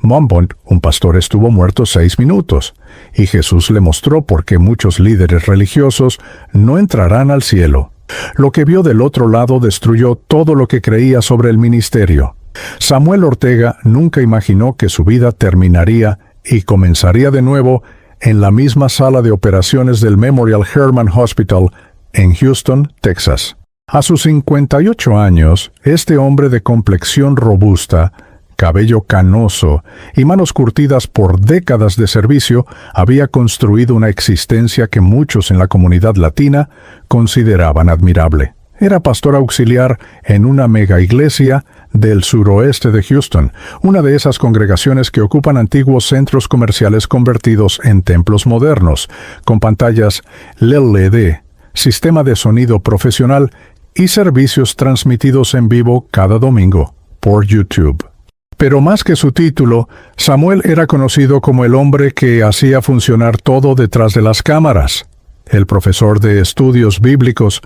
Monmouth, un pastor, estuvo muerto 6 minutos, y Jesús le mostró por qué muchos líderes religiosos no entrarán al cielo. Lo que vio del otro lado destruyó todo lo que creía sobre el ministerio. Samuel Ortega nunca imaginó que su vida terminaría y comenzaría de nuevo en la misma sala de operaciones del Memorial Hermann Hospital en Houston, Texas. A sus 58 años, este hombre de complexión robusta, cabello canoso y manos curtidas por décadas de servicio, había construido una existencia que muchos en la comunidad latina consideraban admirable. Era pastor auxiliar en una mega iglesia del suroeste de Houston, una de esas congregaciones que ocupan antiguos centros comerciales convertidos en templos modernos, con pantallas LED, sistema de sonido profesional y servicios transmitidos en vivo cada domingo por YouTube. Pero más que su título, Samuel era conocido como el hombre que hacía funcionar todo detrás de las cámaras, el profesor de estudios bíblicos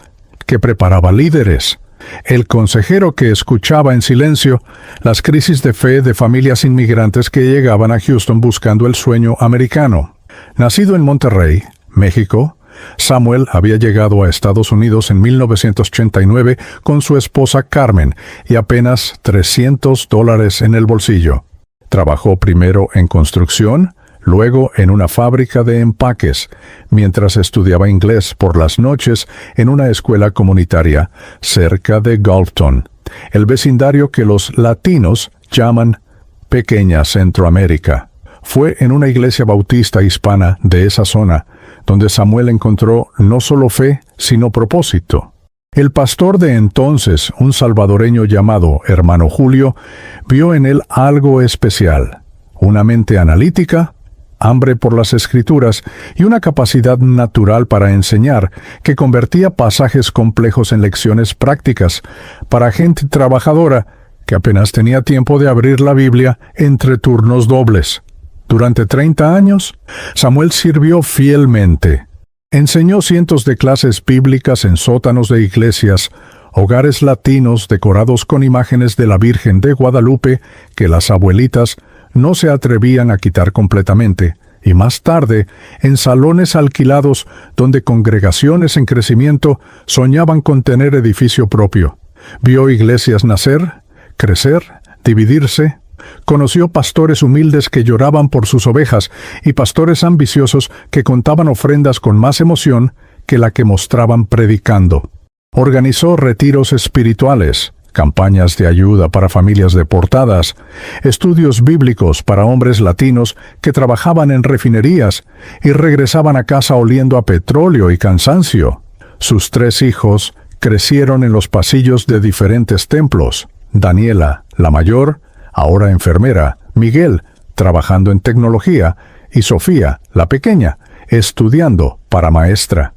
que preparaba líderes, el consejero que escuchaba en silencio las crisis de fe de familias inmigrantes que llegaban a Houston buscando el sueño americano. Nacido en Monterrey, México, Samuel había llegado a Estados Unidos en 1989 con su esposa Carmen y apenas $300 en el bolsillo. Trabajó primero en construcción, luego en una fábrica de empaques, mientras estudiaba inglés por las noches en una escuela comunitaria cerca de Gulfton, el vecindario que los latinos llaman Pequeña Centroamérica. Fue en una iglesia bautista hispana de esa zona donde Samuel encontró no solo fe, sino propósito. El pastor de entonces, un salvadoreño llamado Hermano Julio, vio en él algo especial, una mente analítica, hambre por las Escrituras y una capacidad natural para enseñar que convertía pasajes complejos en lecciones prácticas para gente trabajadora que apenas tenía tiempo de abrir la Biblia entre turnos dobles. Durante 30 años, Samuel sirvió fielmente. Enseñó cientos de clases bíblicas en sótanos de iglesias, hogares latinos decorados con imágenes de la Virgen de Guadalupe que las abuelitas no se atrevían a quitar completamente, y más tarde, en salones alquilados donde congregaciones en crecimiento soñaban con tener edificio propio. Vio iglesias nacer, crecer, dividirse. Conoció pastores humildes que lloraban por sus ovejas y pastores ambiciosos que contaban ofrendas con más emoción que la que mostraban predicando. Organizó retiros espirituales, campañas de ayuda para familias deportadas, estudios bíblicos para hombres latinos que trabajaban en refinerías y regresaban a casa oliendo a petróleo y cansancio. Sus 3 hijos crecieron en los pasillos de diferentes templos. Daniela, la mayor, ahora enfermera, Miguel, trabajando en tecnología, y Sofía, la pequeña, estudiando para maestra.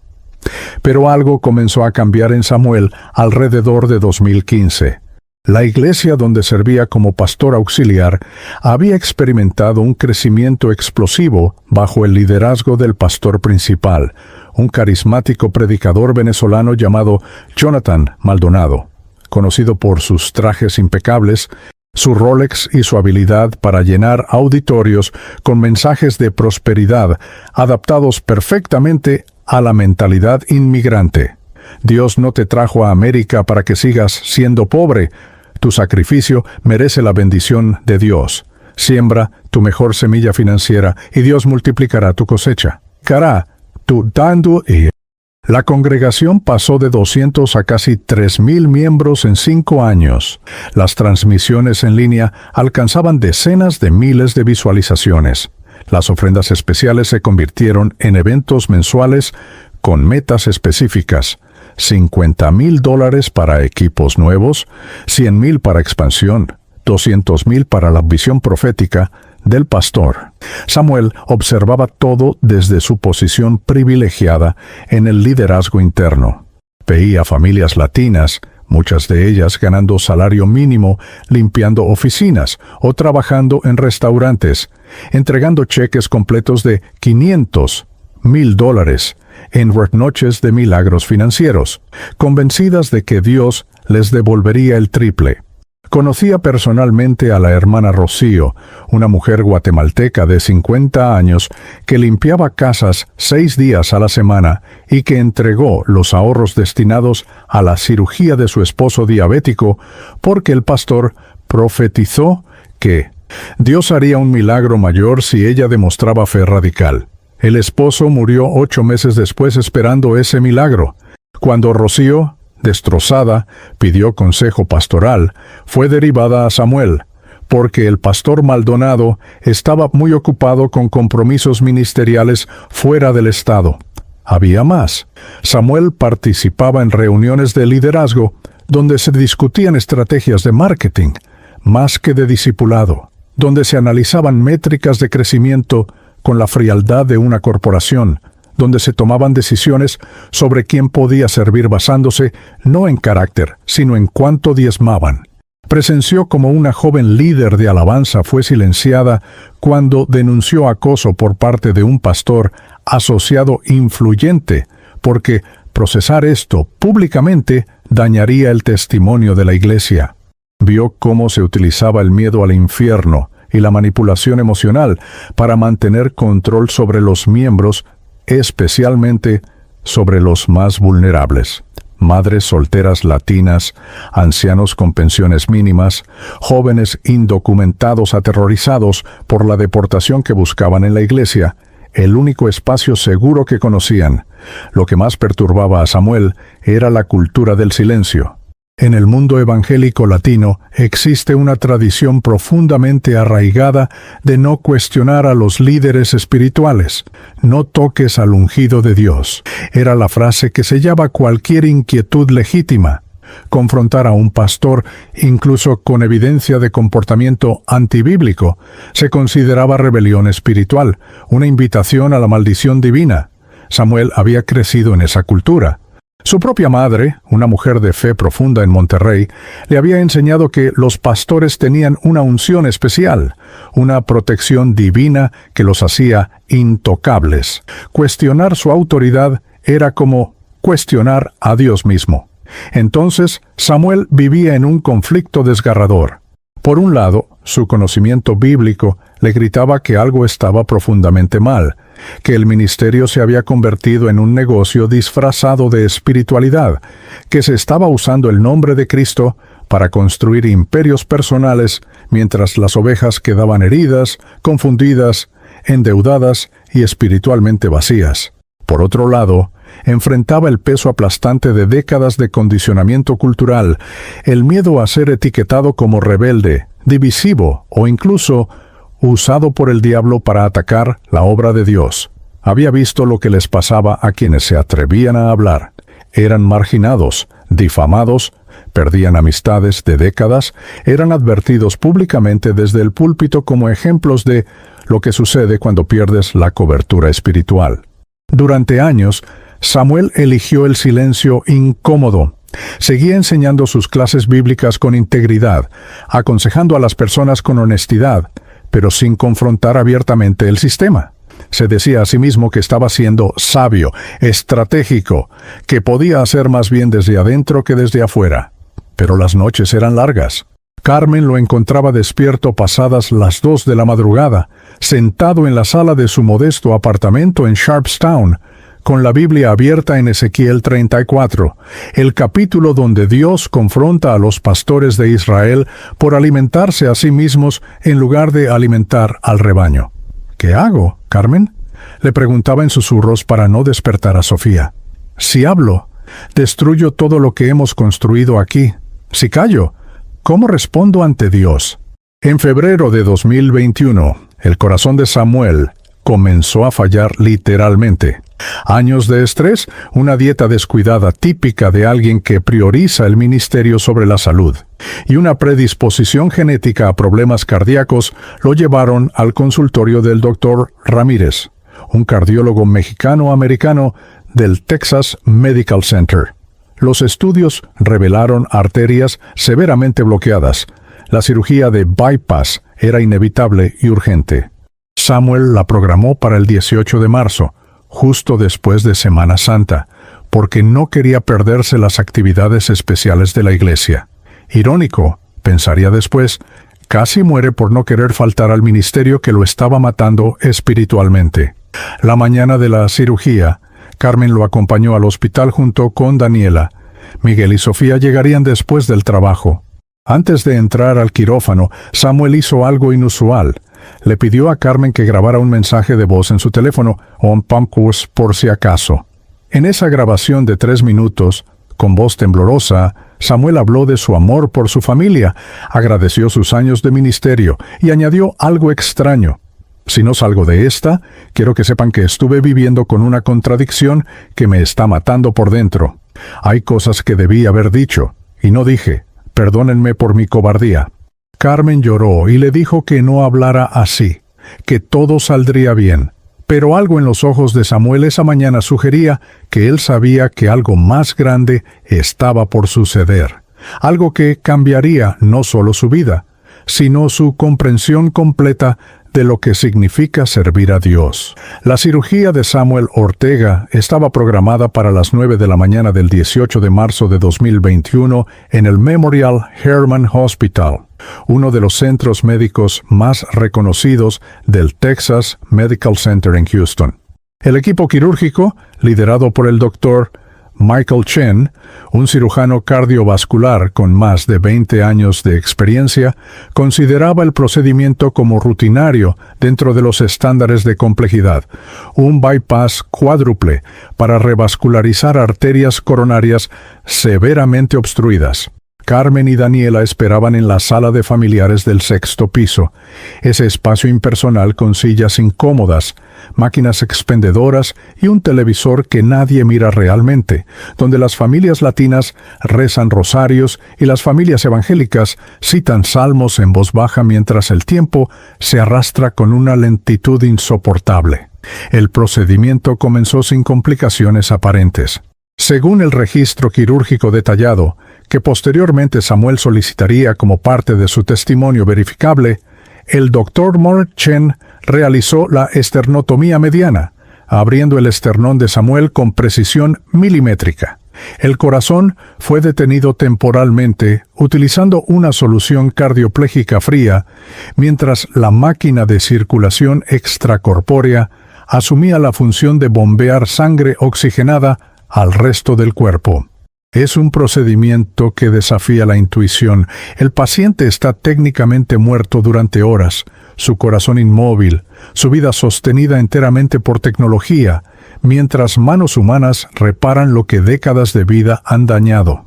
Pero algo comenzó a cambiar en Samuel alrededor de 2015. La iglesia donde servía como pastor auxiliar había experimentado un crecimiento explosivo bajo el liderazgo del pastor principal, un carismático predicador venezolano llamado Jonathan Maldonado, conocido por sus trajes impecables, su Rolex y su habilidad para llenar auditorios con mensajes de prosperidad adaptados perfectamente a la mentalidad inmigrante. Dios no te trajo a América para que sigas siendo pobre. Tu sacrificio merece la bendición de Dios. Siembra tu mejor semilla financiera y Dios multiplicará tu cosecha. Cará, tu dando y... La congregación pasó de 200 a casi 3,000 miembros en 5 años. Las transmisiones en línea alcanzaban decenas de miles de visualizaciones. Las ofrendas especiales se convirtieron en eventos mensuales con metas específicas. $50,000 para equipos nuevos, $100,000 para expansión, $200,000 para la visión profética del pastor. Samuel observaba todo desde su posición privilegiada en el liderazgo interno. Veía familias latinas, muchas de ellas ganando salario mínimo, limpiando oficinas o trabajando en restaurantes, entregando cheques completos de $500,000 en noches de milagros financieros, convencidas de que Dios les devolvería el triple. Conocía personalmente a la hermana Rocío, una mujer guatemalteca de 50 años que limpiaba casas 6 días a la semana y que entregó los ahorros destinados a la cirugía de su esposo diabético porque el pastor profetizó que Dios haría un milagro mayor si ella demostraba fe radical. El esposo murió 8 meses después esperando ese milagro. Cuando Rocío, destrozada, pidió consejo pastoral, fue derivada a Samuel, porque el pastor Maldonado estaba muy ocupado con compromisos ministeriales fuera del estado. Había más. Samuel participaba en reuniones de liderazgo donde se discutían estrategias de marketing, más que de discipulado, donde se analizaban métricas de crecimiento con la frialdad de una corporación, donde se tomaban decisiones sobre quién podía servir basándose no en carácter, sino en cuánto diezmaban. Presenció cómo una joven líder de alabanza fue silenciada cuando denunció acoso por parte de un pastor asociado influyente, porque procesar esto públicamente dañaría el testimonio de la iglesia. Vio cómo se utilizaba el miedo al infierno y la manipulación emocional para mantener control sobre los miembros, especialmente sobre los más vulnerables. Madres solteras latinas, ancianos con pensiones mínimas, jóvenes indocumentados aterrorizados por la deportación que buscaban en la iglesia, el único espacio seguro que conocían. Lo que más perturbaba a Samuel era la cultura del silencio. En el mundo evangélico latino existe una tradición profundamente arraigada de no cuestionar a los líderes espirituales. No toques al ungido de Dios. Era la frase que sellaba cualquier inquietud legítima. Confrontar a un pastor, incluso con evidencia de comportamiento antibíblico, se consideraba rebelión espiritual, una invitación a la maldición divina. Samuel había crecido en esa cultura. Su propia madre, una mujer de fe profunda en Monterrey, le había enseñado que los pastores tenían una unción especial, una protección divina que los hacía intocables. Cuestionar su autoridad era como cuestionar a Dios mismo. Entonces, Samuel vivía en un conflicto desgarrador. Por un lado, su conocimiento bíblico le gritaba que algo estaba profundamente mal, que el ministerio se había convertido en un negocio disfrazado de espiritualidad, que se estaba usando el nombre de Cristo para construir imperios personales, mientras las ovejas quedaban heridas, confundidas, endeudadas y espiritualmente vacías. Por otro lado, enfrentaba el peso aplastante de décadas de condicionamiento cultural, el miedo a ser etiquetado como rebelde, divisivo o incluso usado por el diablo para atacar la obra de Dios. Había visto lo que les pasaba a quienes se atrevían a hablar. Eran marginados, difamados, perdían amistades de décadas, eran advertidos públicamente desde el púlpito como ejemplos de lo que sucede cuando pierdes la cobertura espiritual. Durante años, Samuel eligió el silencio incómodo. Seguía enseñando sus clases bíblicas con integridad, aconsejando a las personas con honestidad, pero sin confrontar abiertamente el sistema. Se decía a sí mismo que estaba siendo sabio, estratégico, que podía hacer más bien desde adentro que desde afuera. Pero las noches eran largas. Carmen lo encontraba despierto pasadas las 2 de la madrugada, sentado en la sala de su modesto apartamento en Sharpstown, con la Biblia abierta en Ezequiel 34, el capítulo donde Dios confronta a los pastores de Israel por alimentarse a sí mismos en lugar de alimentar al rebaño. ¿Qué hago, Carmen?, le preguntaba en susurros para no despertar a Sofía. Si hablo, destruyo todo lo que hemos construido aquí. Si callo, ¿cómo respondo ante Dios? En febrero de 2021, el corazón de Samuel comenzó a fallar literalmente. Años de estrés, una dieta descuidada típica de alguien que prioriza el ministerio sobre la salud, y una predisposición genética a problemas cardíacos lo llevaron al consultorio del Dr. Ramírez, un cardiólogo mexicano-americano del Texas Medical Center. Los estudios revelaron arterias severamente bloqueadas. La cirugía de bypass era inevitable y urgente. Samuel la programó para el 18 de marzo, justo después de Semana Santa, porque no quería perderse las actividades especiales de la iglesia. Irónico, Pensaría después, casi muere por no querer faltar al ministerio que lo estaba matando espiritualmente. La mañana de la cirugía, Carmen lo acompañó al hospital junto con Daniela. Miguel y Sofía llegarían después del trabajo. Antes de entrar al quirófano, Samuel hizo algo inusual. Le pidió a Carmen que grabara un mensaje de voz en su teléfono, un pumpcus por si acaso. En esa grabación de 3 minutos, con voz temblorosa, Samuel habló de su amor por su familia, agradeció sus años de ministerio y añadió algo extraño. Si no salgo de esta, quiero que sepan que estuve viviendo con una contradicción que me está matando por dentro. Hay cosas que debí haber dicho, y no dije. Perdónenme por mi cobardía. Carmen lloró y le dijo que no hablara así, que todo saldría bien. Pero algo en los ojos de Samuel esa mañana sugería que él sabía que algo más grande estaba por suceder. Algo que cambiaría no solo su vida, sino su comprensión completa de lo que significa servir a Dios. La cirugía de Samuel Ortega estaba programada para las 9 de la mañana del 18 de marzo de 2021 en el Memorial Hermann Hospital, uno de los centros médicos más reconocidos del Texas Medical Center en Houston. El equipo quirúrgico, liderado por el Dr. Michael Chen, un cirujano cardiovascular con más de 20 años de experiencia, consideraba el procedimiento como rutinario dentro de los estándares de complejidad, un bypass cuádruple para revascularizar arterias coronarias severamente obstruidas. Carmen y Daniela esperaban en la sala de familiares del 6º piso, ese espacio impersonal con sillas incómodas, máquinas expendedoras y un televisor que nadie mira realmente, donde las familias latinas rezan rosarios y las familias evangélicas citan salmos en voz baja mientras el tiempo se arrastra con una lentitud insoportable. El procedimiento comenzó sin complicaciones aparentes. Según el registro quirúrgico detallado, que posteriormente Samuel solicitaría como parte de su testimonio verificable, el Dr. Mark Chen realizó la esternotomía mediana, abriendo el esternón de Samuel con precisión milimétrica. El corazón fue detenido temporalmente utilizando una solución cardioplégica fría, mientras la máquina de circulación extracorpórea asumía la función de bombear sangre oxigenada al resto del cuerpo. Es un procedimiento que desafía la intuición. El paciente está técnicamente muerto durante horas, su corazón inmóvil, su vida sostenida enteramente por tecnología, mientras manos humanas reparan lo que décadas de vida han dañado.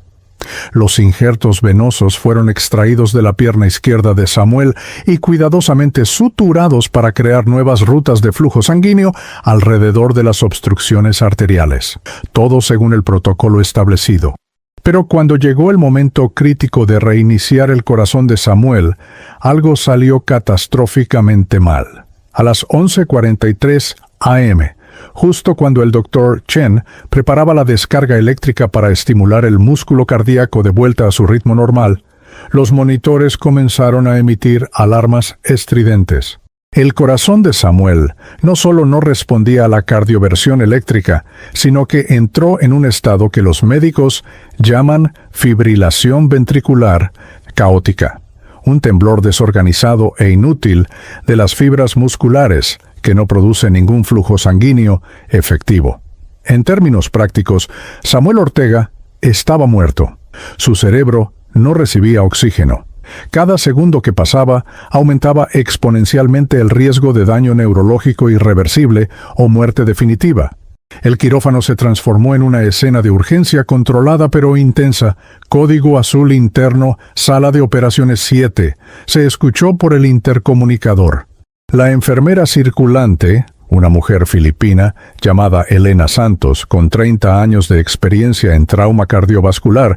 Los injertos venosos fueron extraídos de la pierna izquierda de Samuel y cuidadosamente suturados para crear nuevas rutas de flujo sanguíneo alrededor de las obstrucciones arteriales, todo según el protocolo establecido. Pero cuando llegó el momento crítico de reiniciar el corazón de Samuel, algo salió catastróficamente mal. A las 11:43 a.m., justo cuando el Dr. Chen preparaba la descarga eléctrica para estimular el músculo cardíaco de vuelta a su ritmo normal, los monitores comenzaron a emitir alarmas estridentes. El corazón de Samuel no solo no respondía a la cardioversión eléctrica, sino que entró en un estado que los médicos llaman fibrilación ventricular caótica, un temblor desorganizado e inútil de las fibras musculares que no produce ningún flujo sanguíneo efectivo. En términos prácticos, Samuel Ortega estaba muerto. Su cerebro no recibía oxígeno. Cada segundo que pasaba aumentaba exponencialmente el riesgo de daño neurológico irreversible o muerte definitiva. El quirófano se transformó en una escena de urgencia controlada pero intensa. Código azul interno, sala de operaciones 7. Se escuchó por el intercomunicador. La enfermera circulante, una mujer filipina llamada Elena Santos, con 30 años de experiencia en trauma cardiovascular,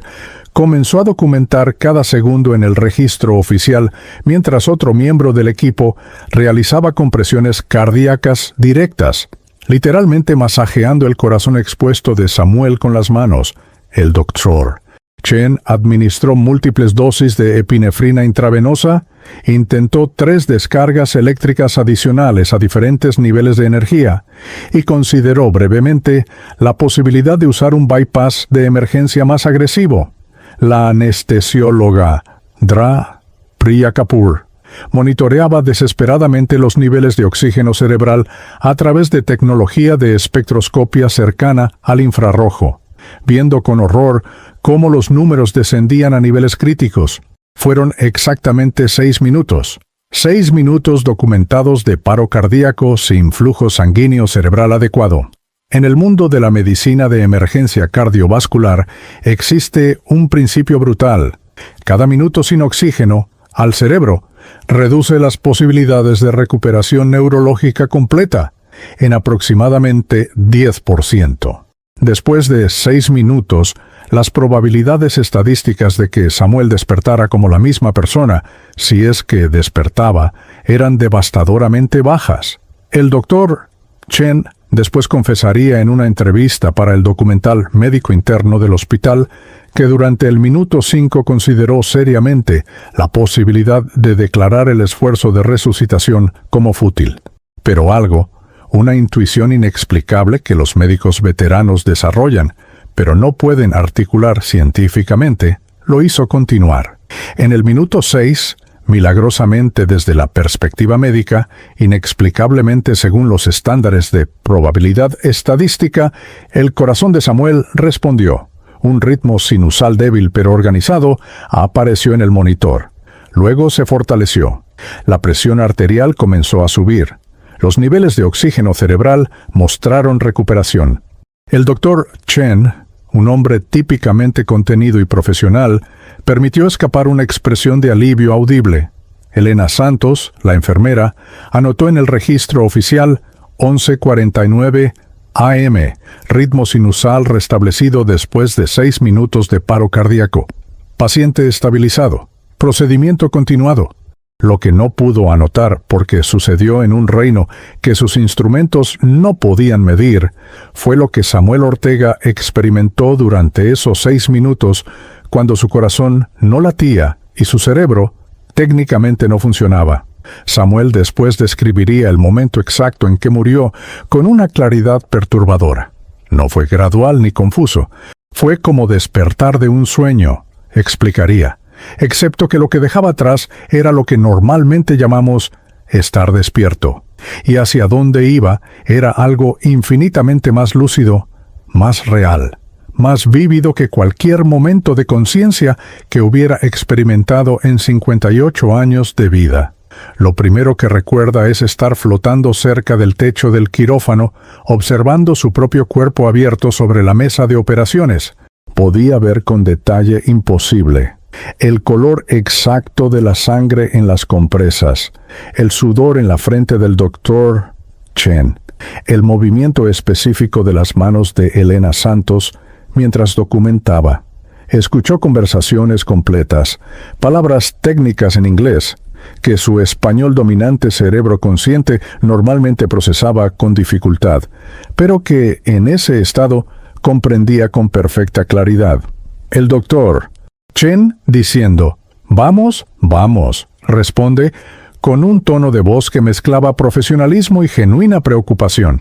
comenzó a documentar cada segundo en el registro oficial, mientras otro miembro del equipo realizaba compresiones cardíacas directas, literalmente masajeando el corazón expuesto de Samuel con las manos. El Dr. Chen administró múltiples dosis de epinefrina intravenosa, intentó 3 descargas eléctricas adicionales a diferentes niveles de energía y consideró brevemente la posibilidad de usar un bypass de emergencia más agresivo. La anestesióloga Dra. Priya Kapoor monitoreaba desesperadamente los niveles de oxígeno cerebral a través de tecnología de espectroscopia cercana al infrarrojo, viendo con horror cómo los números descendían a niveles críticos. Fueron exactamente 6 minutos. 6 minutos documentados de paro cardíaco sin flujo sanguíneo cerebral adecuado. En el mundo de la medicina de emergencia cardiovascular existe un principio brutal. Cada minuto sin oxígeno al cerebro reduce las posibilidades de recuperación neurológica completa en aproximadamente 10%. Después de 6 minutos, las probabilidades estadísticas de que Samuel despertara como la misma persona, si es que despertaba, eran devastadoramente bajas. El doctor Chen después confesaría en una entrevista para el documental médico interno del hospital que durante el minuto 5 consideró seriamente la posibilidad de declarar el esfuerzo de resucitación como fútil. Pero algo, una intuición inexplicable que los médicos veteranos desarrollan, pero no pueden articular científicamente, lo hizo continuar. En el minuto 6, milagrosamente desde la perspectiva médica, inexplicablemente según los estándares de probabilidad estadística, el corazón de Samuel respondió. Un ritmo sinusal débil pero organizado apareció en el monitor. Luego se fortaleció. La presión arterial comenzó a subir. Los niveles de oxígeno cerebral mostraron recuperación. El doctor Chen, un hombre típicamente contenido y profesional, permitió escapar una expresión de alivio audible. Elena Santos, la enfermera, anotó en el registro oficial 11:49 AM, ritmo sinusal restablecido después de 6 minutos de paro cardíaco. Paciente estabilizado. Procedimiento continuado. Lo que no pudo anotar porque sucedió en un reino que sus instrumentos no podían medir, fue lo que Samuel Ortega experimentó durante esos 6 minutos cuando su corazón no latía y su cerebro técnicamente no funcionaba. Samuel después describiría el momento exacto en que murió con una claridad perturbadora. No fue gradual ni confuso. Fue como despertar de un sueño, explicaría, excepto que lo que dejaba atrás era lo que normalmente llamamos estar despierto, y hacia dónde iba era algo infinitamente más lúcido, más real, más vívido que cualquier momento de conciencia que hubiera experimentado en 58 años de vida. Lo primero que recuerda es estar flotando cerca del techo del quirófano, observando su propio cuerpo abierto sobre la mesa de operaciones. Podía ver con detalle imposible el color exacto de la sangre en las compresas, el sudor en la frente del doctor Chen, el movimiento específico de las manos de Elena Santos mientras documentaba. Escuchó conversaciones completas, palabras técnicas en inglés, que su español dominante cerebro consciente normalmente procesaba con dificultad, pero que en ese estado comprendía con perfecta claridad. El doctor Chen diciendo, «Vamos, vamos», responde con un tono de voz que mezclaba profesionalismo y genuina preocupación.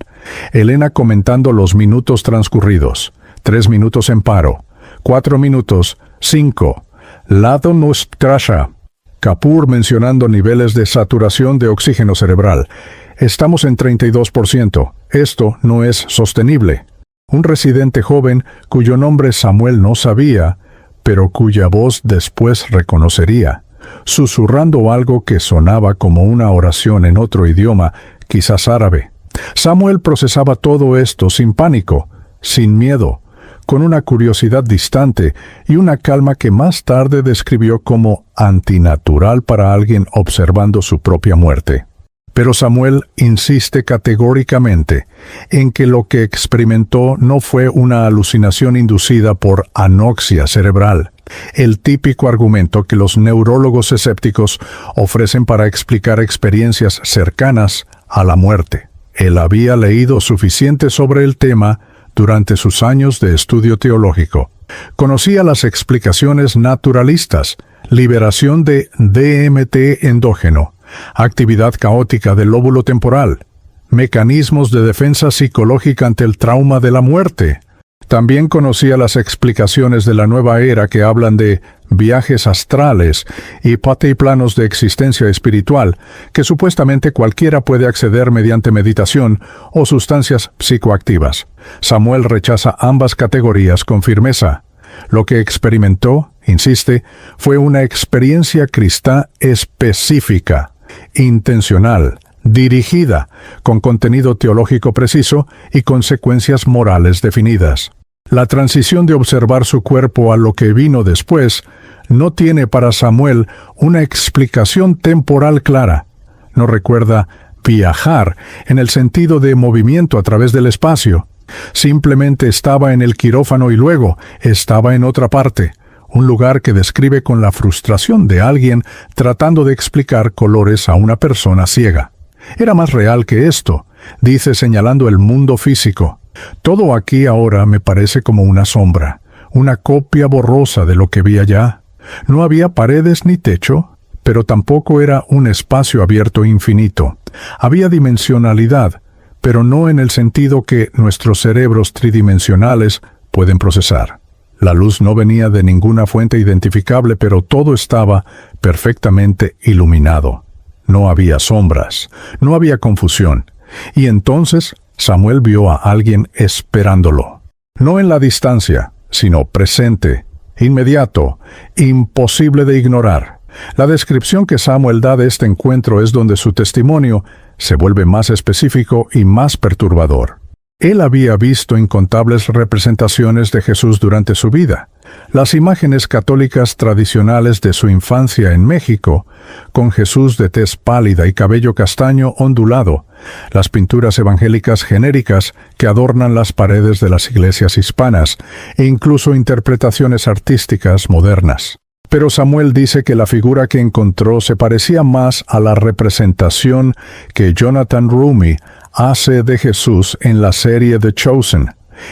Elena comentando los minutos transcurridos. 3 minutos en paro. 4 minutos. 5. Lado Nustrasha. Kapoor mencionando niveles de saturación de oxígeno cerebral. Estamos en 32%. Esto no es sostenible. Un residente joven, cuyo nombre Samuel no sabía, pero cuya voz después reconocería, susurrando algo que sonaba como una oración en otro idioma, quizás árabe. Samuel procesaba todo esto sin pánico, sin miedo, con una curiosidad distante y una calma que más tarde describió como antinatural para alguien observando su propia muerte. Pero Samuel insiste categóricamente en que lo que experimentó no fue una alucinación inducida por anoxia cerebral, el típico argumento que los neurólogos escépticos ofrecen para explicar experiencias cercanas a la muerte. Él había leído suficiente sobre el tema durante sus años de estudio teológico. Conocía las explicaciones naturalistas, liberación de DMT endógeno, actividad caótica del lóbulo temporal, mecanismos de defensa psicológica ante el trauma de la muerte. También conocía las explicaciones de la nueva era que hablan de viajes astrales y planos de existencia espiritual, que supuestamente cualquiera puede acceder mediante meditación o sustancias psicoactivas. Samuel rechaza ambas categorías con firmeza. Lo que experimentó, insiste, fue una experiencia cristá específica, intencional, dirigida, con contenido teológico preciso y consecuencias morales definidas. La transición de observar su cuerpo a lo que vino después no tiene para Samuel una explicación temporal clara. No recuerda viajar en el sentido de movimiento a través del espacio. Simplemente estaba en el quirófano y luego estaba en otra parte, un lugar que describe con la frustración de alguien tratando de explicar colores a una persona ciega. Era más real que esto, dice señalando el mundo físico. Todo aquí ahora me parece como una sombra, una copia borrosa de lo que vi allá. No había paredes ni techo, pero tampoco era un espacio abierto infinito. Había dimensionalidad, pero no en el sentido que nuestros cerebros tridimensionales pueden procesar. La luz no venía de ninguna fuente identificable, pero todo estaba perfectamente iluminado. No había sombras, no había confusión. Y entonces Samuel vio a alguien esperándolo. No en la distancia, sino presente, inmediato, imposible de ignorar. La descripción que Samuel da de este encuentro es donde su testimonio se vuelve más específico y más perturbador. Él había visto incontables representaciones de Jesús durante su vida. Las imágenes católicas tradicionales de su infancia en México, con Jesús de tez pálida y cabello castaño ondulado, las pinturas evangélicas genéricas que adornan las paredes de las iglesias hispanas, e incluso interpretaciones artísticas modernas. Pero Samuel dice que la figura que encontró se parecía más a la representación que Jonathan Roumie hace de Jesús en la serie The Chosen,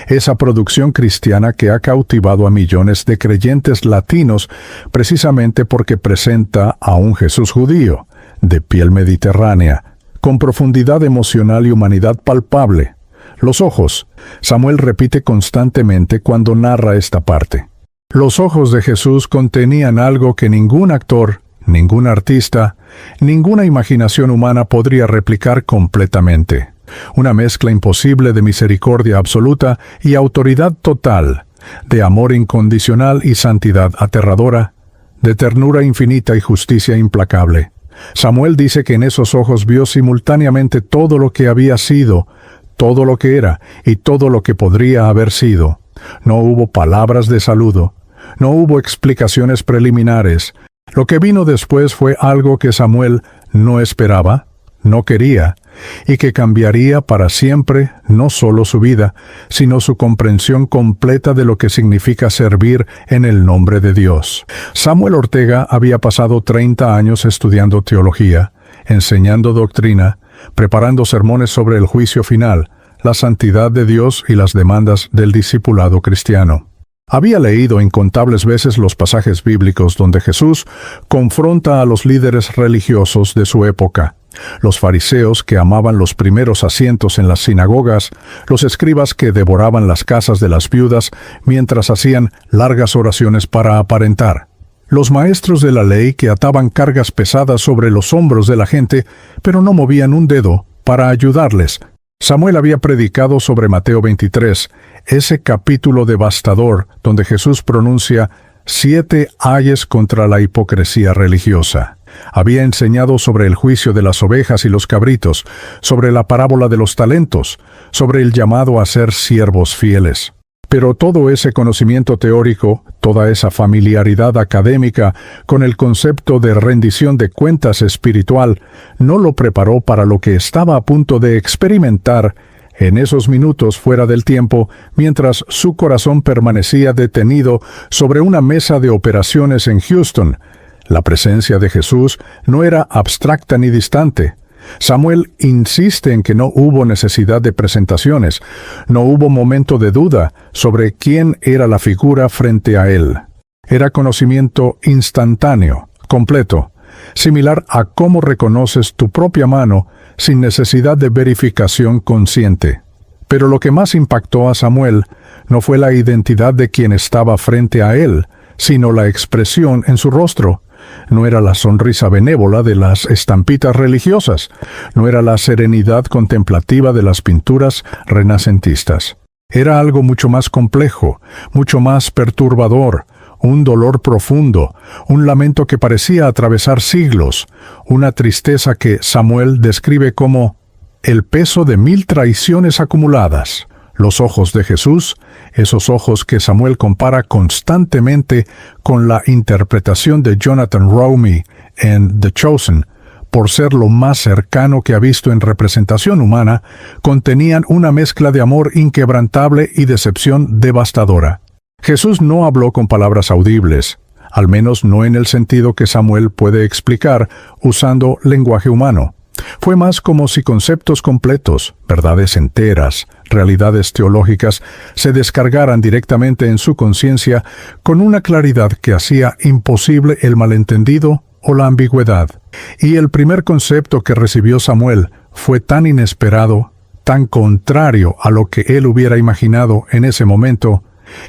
esa producción cristiana que ha cautivado a millones de creyentes latinos precisamente porque presenta a un Jesús judío, de piel mediterránea, con profundidad emocional y humanidad palpable. Los ojos, Samuel repite constantemente cuando narra esta parte. Los ojos de Jesús contenían algo que ningún actor, ningún artista, ninguna imaginación humana podría replicar completamente. Una mezcla imposible de misericordia absoluta y autoridad total, de amor incondicional y santidad aterradora, de ternura infinita y justicia implacable. Samuel dice que en esos ojos vio simultáneamente todo lo que había sido, todo lo que era y todo lo que podría haber sido. No hubo palabras de saludo, no hubo explicaciones preliminares. Lo que vino después fue algo que Samuel no esperaba, no quería, y que cambiaría para siempre no solo su vida, sino su comprensión completa de lo que significa servir en el nombre de Dios. Samuel Ortega había pasado 30 años estudiando teología, enseñando doctrina, preparando sermones sobre el juicio final, la santidad de Dios y las demandas del discipulado cristiano. Había leído incontables veces los pasajes bíblicos donde Jesús confronta a los líderes religiosos de su época, los fariseos que amaban los primeros asientos en las sinagogas, los escribas que devoraban las casas de las viudas mientras hacían largas oraciones para aparentar, los maestros de la ley que ataban cargas pesadas sobre los hombros de la gente, pero no movían un dedo para ayudarles. Samuel había predicado sobre Mateo 23, ese capítulo devastador donde Jesús pronuncia 7 ayes contra la hipocresía religiosa. Había enseñado sobre el juicio de las ovejas y los cabritos, sobre la parábola de los talentos, sobre el llamado a ser siervos fieles. Pero todo ese conocimiento teórico, toda esa familiaridad académica con el concepto de rendición de cuentas espiritual, no lo preparó para lo que estaba a punto de experimentar en esos minutos fuera del tiempo, mientras su corazón permanecía detenido sobre una mesa de operaciones en Houston. La presencia de Jesús no era abstracta ni distante. Samuel insiste en que no hubo necesidad de presentaciones, no hubo momento de duda sobre quién era la figura frente a él. Era conocimiento instantáneo, completo, similar a cómo reconoces tu propia mano sin necesidad de verificación consciente. Pero lo que más impactó a Samuel no fue la identidad de quien estaba frente a él, sino la expresión en su rostro. No era la sonrisa benévola de las estampitas religiosas, no era la serenidad contemplativa de las pinturas renacentistas. Era algo mucho más complejo, mucho más perturbador, un dolor profundo, un lamento que parecía atravesar siglos, una tristeza que Samuel describe como el peso de 1000 traiciones acumuladas. Los ojos de Jesús, esos ojos que Samuel compara constantemente con la interpretación de Jonathan Roumie en The Chosen, por ser lo más cercano que ha visto en representación humana, contenían una mezcla de amor inquebrantable y decepción devastadora. Jesús no habló con palabras audibles, al menos no en el sentido que Samuel puede explicar usando lenguaje humano. Fue más como si conceptos completos, verdades enteras, realidades teológicas, se descargaran directamente en su conciencia con una claridad que hacía imposible el malentendido o la ambigüedad. Y el primer concepto que recibió Samuel fue tan inesperado, tan contrario a lo que él hubiera imaginado en ese momento,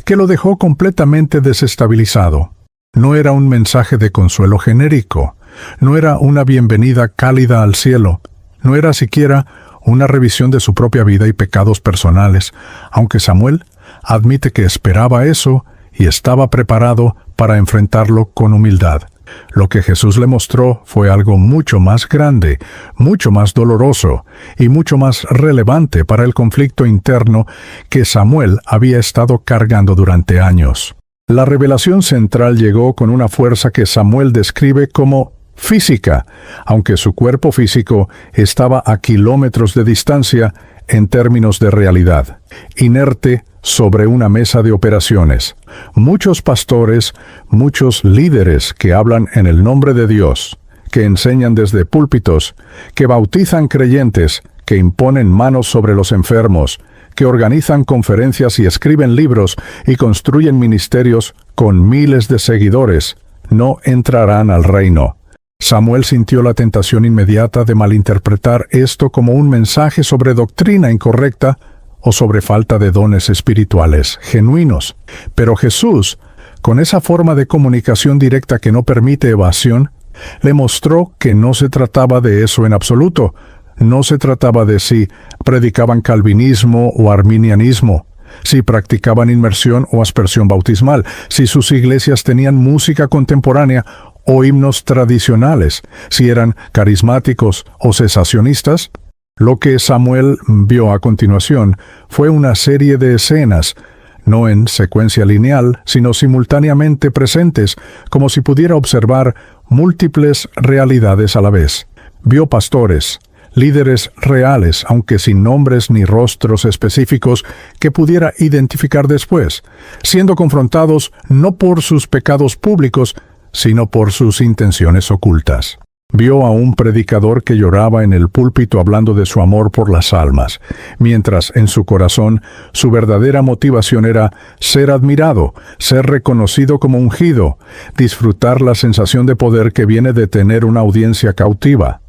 que lo dejó completamente desestabilizado. No era un mensaje de consuelo genérico, no era una bienvenida cálida al cielo, no era siquiera una revisión de su propia vida y pecados personales, aunque Samuel admite que esperaba eso y estaba preparado para enfrentarlo con humildad. Lo que Jesús le mostró fue algo mucho más grande, mucho más doloroso y mucho más relevante para el conflicto interno que Samuel había estado cargando durante años. La revelación central llegó con una fuerza que Samuel describe como física, aunque su cuerpo físico estaba a kilómetros de distancia en términos de realidad, inerte sobre una mesa de operaciones. Muchos pastores, muchos líderes que hablan en el nombre de Dios, que enseñan desde púlpitos, que bautizan creyentes, que imponen manos sobre los enfermos, que organizan conferencias y escriben libros y construyen ministerios con miles de seguidores, no entrarán al reino. Samuel sintió la tentación inmediata de malinterpretar esto como un mensaje sobre doctrina incorrecta o sobre falta de dones espirituales genuinos. Pero Jesús, con esa forma de comunicación directa que no permite evasión, le mostró que no se trataba de eso en absoluto. No se trataba de si predicaban calvinismo o arminianismo, si practicaban inmersión o aspersión bautismal, si sus iglesias tenían música contemporánea o himnos tradicionales, si eran carismáticos o cesacionistas. Lo que Samuel vio a continuación fue una serie de escenas, no en secuencia lineal, sino simultáneamente presentes, como si pudiera observar múltiples realidades a la vez. Vio pastores, líderes reales, aunque sin nombres ni rostros específicos que pudiera identificar después, siendo confrontados no por sus pecados públicos, sino por sus intenciones ocultas. Vio a un predicador que lloraba en el púlpito hablando de su amor por las almas, mientras en su corazón su verdadera motivación era ser admirado, ser reconocido como ungido, disfrutar la sensación de poder que viene de tener una audiencia cautiva.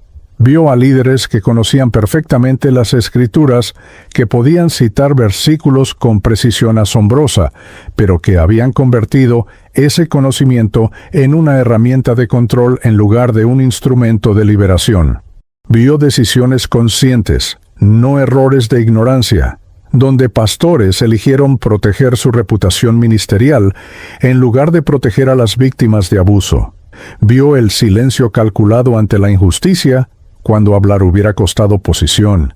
Vio a líderes que conocían perfectamente las Escrituras, que podían citar versículos con precisión asombrosa, pero que habían convertido ese conocimiento en una herramienta de control en lugar de un instrumento de liberación. Vio decisiones conscientes, no errores de ignorancia, donde pastores eligieron proteger su reputación ministerial en lugar de proteger a las víctimas de abuso. Vio el silencio calculado ante la injusticia, cuando hablar hubiera costado posición,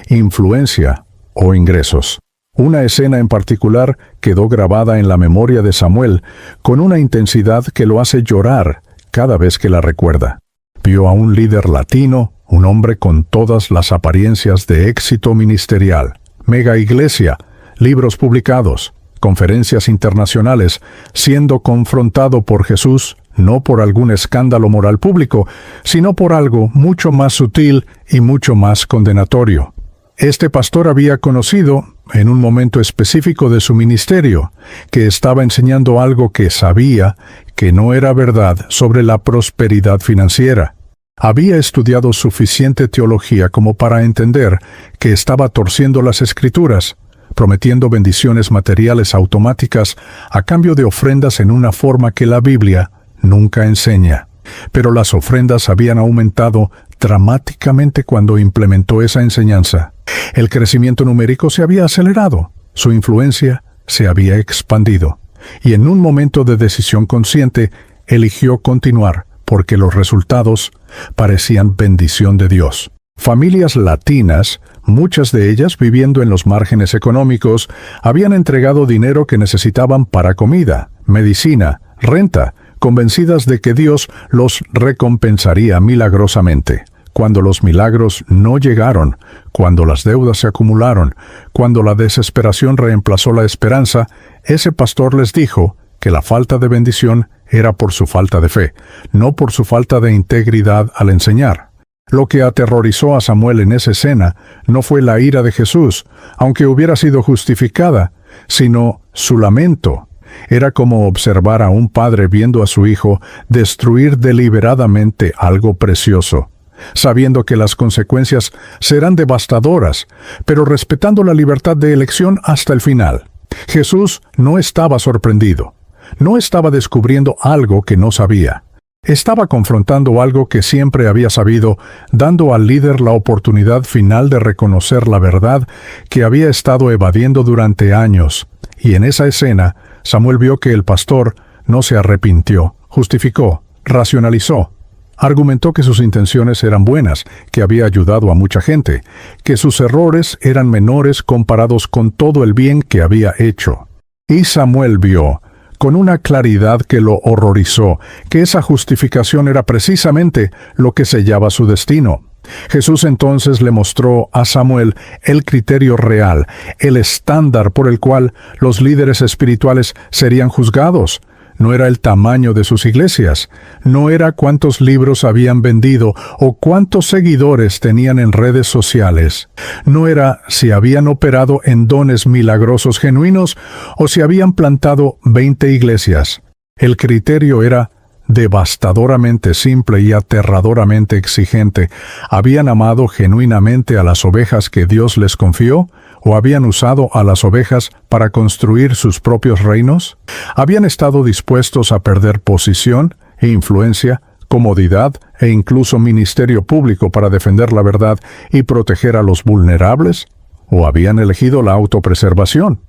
influencia o ingresos. Una escena en particular quedó grabada en la memoria de Samuel con una intensidad que lo hace llorar cada vez que la recuerda. Vio a un líder latino, un hombre con todas las apariencias de éxito ministerial, mega iglesia, libros publicados, conferencias internacionales, siendo confrontado por Jesús, no por algún escándalo moral público, sino por algo mucho más sutil y mucho más condenatorio. Este pastor había conocido, en un momento específico de su ministerio, que estaba enseñando algo que sabía que no era verdad sobre la prosperidad financiera. Había estudiado suficiente teología como para entender que estaba torciendo las Escrituras, prometiendo bendiciones materiales automáticas a cambio de ofrendas en una forma que la Biblia nunca enseña. Pero las ofrendas habían aumentado dramáticamente cuando implementó esa enseñanza. El crecimiento numérico se había acelerado, su influencia se había expandido, y en un momento de decisión consciente eligió continuar, porque los resultados parecían bendición de Dios. Familias latinas, muchas de ellas viviendo en los márgenes económicos, habían entregado dinero que necesitaban para comida, medicina, renta, convencidas de que Dios los recompensaría milagrosamente. Cuando los milagros no llegaron, cuando las deudas se acumularon, cuando la desesperación reemplazó la esperanza, ese pastor les dijo que la falta de bendición era por su falta de fe, no por su falta de integridad al enseñar. Lo que aterrorizó a Samuel en esa escena no fue la ira de Jesús, aunque hubiera sido justificada, sino su lamento. Era como observar a un padre viendo a su hijo destruir deliberadamente algo precioso, sabiendo que las consecuencias serán devastadoras, pero respetando la libertad de elección hasta el final. Jesús no estaba sorprendido. No estaba descubriendo algo que no sabía. Estaba confrontando algo que siempre había sabido, dando al líder la oportunidad final de reconocer la verdad que había estado evadiendo durante años. Y en esa escena, Samuel vio que el pastor no se arrepintió, justificó, racionalizó. Argumentó que sus intenciones eran buenas, que había ayudado a mucha gente, que sus errores eran menores comparados con todo el bien que había hecho. Y Samuel vio, con una claridad que lo horrorizó, que esa justificación era precisamente lo que sellaba su destino. Jesús entonces le mostró a Samuel el criterio real, el estándar por el cual los líderes espirituales serían juzgados. No era el tamaño de sus iglesias, no era cuántos libros habían vendido o cuántos seguidores tenían en redes sociales, no era si habían operado en dones milagrosos genuinos o si habían plantado 20 iglesias. El criterio era devastadoramente simple y aterradoramente exigente. ¿Habían amado genuinamente a las ovejas que Dios les confió? ¿O habían usado a las ovejas para construir sus propios reinos? ¿Habían estado dispuestos a perder posición e influencia, comodidad e incluso ministerio público para defender la verdad y proteger a los vulnerables? ¿O habían elegido la autopreservación?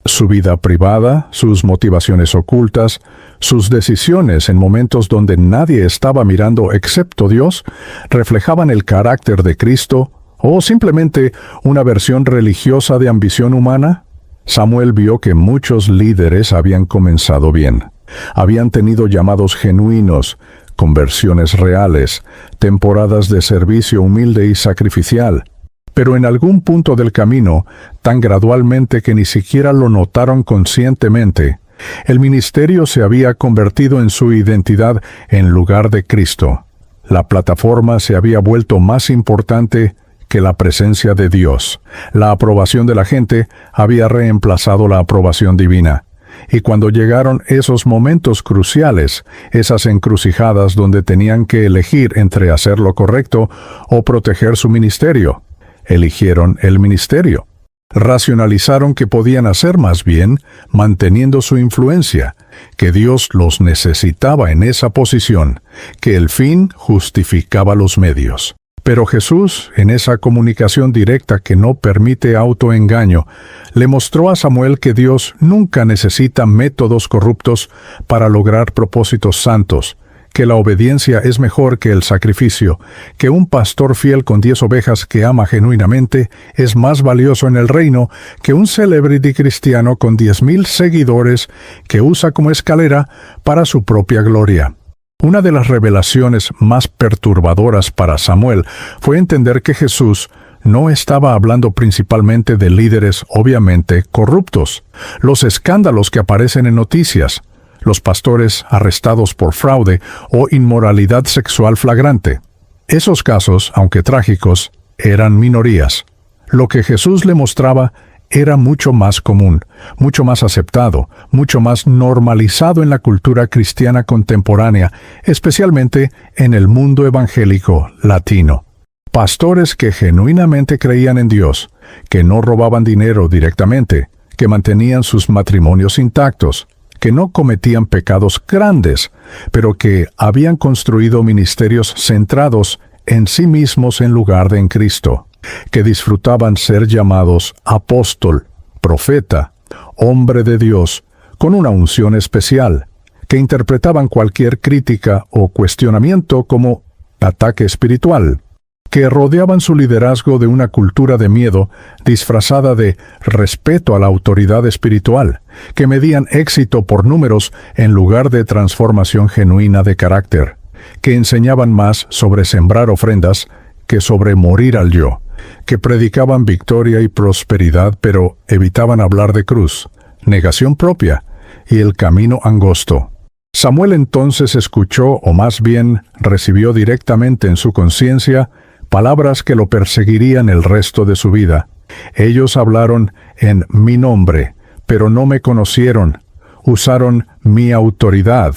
Su vida privada, sus motivaciones ocultas, sus decisiones en momentos donde nadie estaba mirando excepto Dios, reflejaban el carácter de Cristo o simplemente una versión religiosa de ambición humana. Samuel vio que muchos líderes habían comenzado bien. Habían tenido llamados genuinos, conversiones reales, temporadas de servicio humilde y sacrificial. Pero en algún punto del camino, tan gradualmente que ni siquiera lo notaron conscientemente, el ministerio se había convertido en su identidad en lugar de Cristo. La plataforma se había vuelto más importante que la presencia de Dios. La aprobación de la gente había reemplazado la aprobación divina. Y cuando llegaron esos momentos cruciales, esas encrucijadas donde tenían que elegir entre hacer lo correcto o proteger su ministerio, eligieron el ministerio. Racionalizaron que podían hacer más bien manteniendo su influencia, que Dios los necesitaba en esa posición, que el fin justificaba los medios. Pero Jesús, en esa comunicación directa que no permite autoengaño, le mostró a Samuel que Dios nunca necesita métodos corruptos para lograr propósitos santos, que la obediencia es mejor que el sacrificio, que un pastor fiel con 10 ovejas que ama genuinamente es más valioso en el reino que un celebrity cristiano con 10,000 seguidores que usa como escalera para su propia gloria. Una de las revelaciones más perturbadoras para Samuel fue entender que Jesús no estaba hablando principalmente de líderes obviamente corruptos. Los escándalos que aparecen en noticias, los pastores arrestados por fraude o inmoralidad sexual flagrante. Esos casos, aunque trágicos, eran minorías. Lo que Jesús le mostraba era mucho más común, mucho más aceptado, mucho más normalizado en la cultura cristiana contemporánea, especialmente en el mundo evangélico latino. Pastores que genuinamente creían en Dios, que no robaban dinero directamente, que mantenían sus matrimonios intactos, que no cometían pecados grandes, pero que habían construido ministerios centrados en sí mismos en lugar de en Cristo, que disfrutaban ser llamados apóstol, profeta, hombre de Dios, con una unción especial, que interpretaban cualquier crítica o cuestionamiento como ataque espiritual, que rodeaban su liderazgo de una cultura de miedo disfrazada de respeto a la autoridad espiritual, que medían éxito por números en lugar de transformación genuina de carácter, que enseñaban más sobre sembrar ofrendas que sobre morir al yo, que predicaban victoria y prosperidad pero evitaban hablar de cruz, negación propia y el camino angosto. Samuel entonces escuchó, o más bien recibió directamente en su conciencia, palabras que lo perseguirían el resto de su vida. Ellos hablaron en mi nombre, pero no me conocieron. Usaron mi autoridad,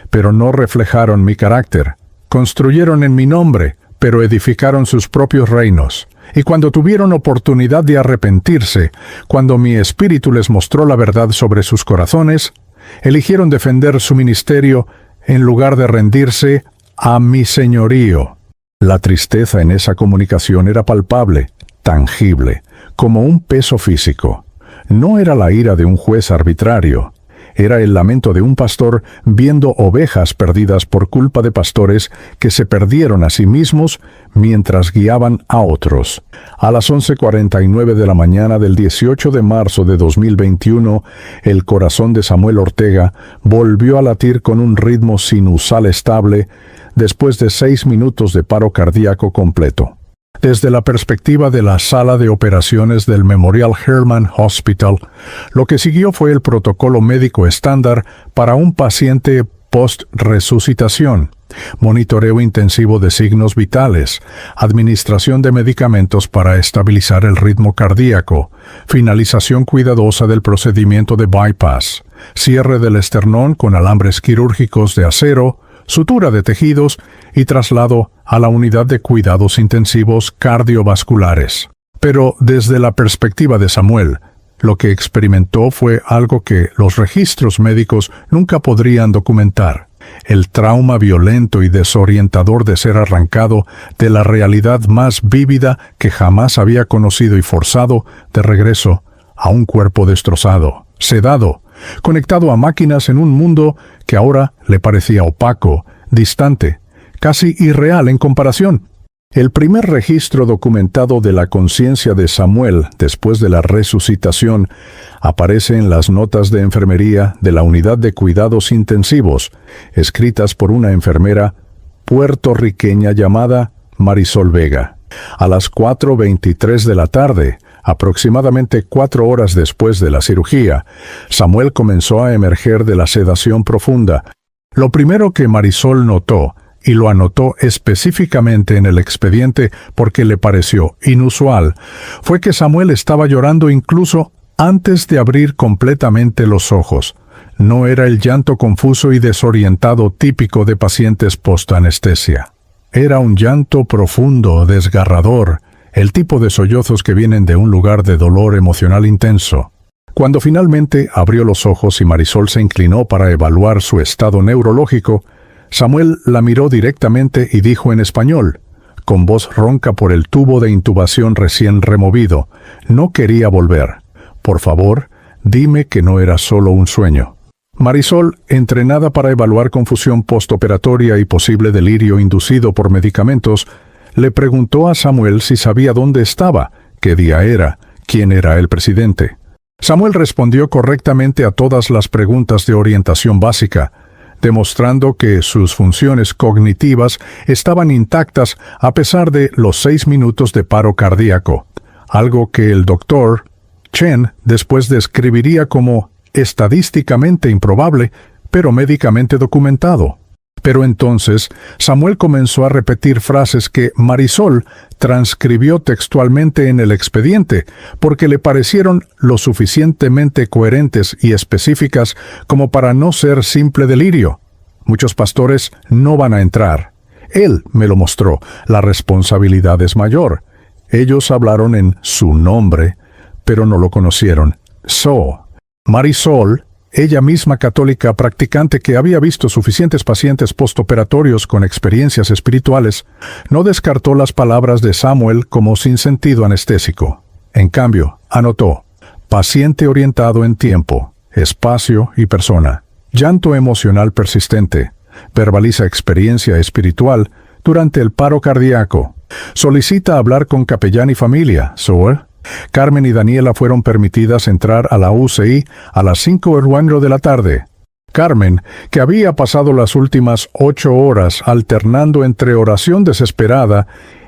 pero no reflejaron mi carácter. Construyeron en mi nombre, pero edificaron sus propios reinos. Y cuando tuvieron oportunidad de arrepentirse, cuando mi espíritu les mostró la verdad sobre sus corazones, eligieron defender su ministerio en lugar de rendirse a mi señorío. La tristeza en esa comunicación era palpable, tangible, como un peso físico. No era la ira de un juez arbitrario. Era el lamento de un pastor viendo ovejas perdidas por culpa de pastores que se perdieron a sí mismos mientras guiaban a otros. A las 11:49 de la mañana del 18 de marzo de 2021, el corazón de Samuel Ortega volvió a latir con un ritmo sinusal estable después de 6 minutos de paro cardíaco completo. Desde la perspectiva de la sala de operaciones del Memorial Hermann Hospital, lo que siguió fue el protocolo médico estándar para un paciente post-resucitación: monitoreo intensivo de signos vitales, administración de medicamentos para estabilizar el ritmo cardíaco, finalización cuidadosa del procedimiento de bypass, cierre del esternón con alambres quirúrgicos de acero, sutura de tejidos y traslado a la unidad de cuidados intensivos cardiovasculares. Pero desde la perspectiva de Samuel, lo que experimentó fue algo que los registros médicos nunca podrían documentar: el trauma violento y desorientador de ser arrancado de la realidad más vívida que jamás había conocido y forzado de regreso a un cuerpo destrozado, sedado, conectado a máquinas en un mundo que ahora le parecía opaco, distante, casi irreal en comparación. El primer registro documentado de la conciencia de Samuel después de la resucitación aparece en las notas de enfermería de la unidad de cuidados intensivos, escritas por una enfermera puertorriqueña llamada Marisol Vega. A las 4:23 de la tarde, aproximadamente 4 horas después de la cirugía, Samuel comenzó a emerger de la sedación profunda. Lo primero que Marisol notó, y lo anotó específicamente en el expediente porque le pareció inusual, fue que Samuel estaba llorando incluso antes de abrir completamente los ojos. No era el llanto confuso y desorientado típico de pacientes post-anestesia. Era un llanto profundo, desgarrador, el tipo de sollozos que vienen de un lugar de dolor emocional intenso. Cuando finalmente abrió los ojos y Marisol se inclinó para evaluar su estado neurológico, Samuel la miró directamente y dijo en español, con voz ronca por el tubo de intubación recién removido: no quería volver. Por favor, dime que no era solo un sueño. Marisol, entrenada para evaluar confusión postoperatoria y posible delirio inducido por medicamentos, le preguntó a Samuel si sabía dónde estaba, qué día era, quién era el presidente. Samuel respondió correctamente a todas las preguntas de orientación básica, demostrando que sus funciones cognitivas estaban intactas a pesar de los 6 minutos de paro cardíaco, algo que el doctor Chen después describiría como estadísticamente improbable, pero médicamente documentado. Pero entonces Samuel comenzó a repetir frases que Marisol transcribió textualmente en el expediente, porque le parecieron lo suficientemente coherentes y específicas como para no ser simple delirio. Muchos pastores no van a entrar. Él me lo mostró. La responsabilidad es mayor. Ellos hablaron en su nombre, pero no lo conocieron. Marisol, ella misma católica practicante que había visto suficientes pacientes postoperatorios con experiencias espirituales, no descartó las palabras de Samuel como sin sentido anestésico. En cambio, anotó: paciente orientado en tiempo, espacio y persona. Llanto emocional persistente. Verbaliza experiencia espiritual durante el paro cardíaco. Solicita hablar con capellán y familia. Carmen y Daniela fueron permitidas entrar a la UCI a las 5:00 de la tarde. Carmen, que había pasado las últimas 8 horas alternando entre oración desesperada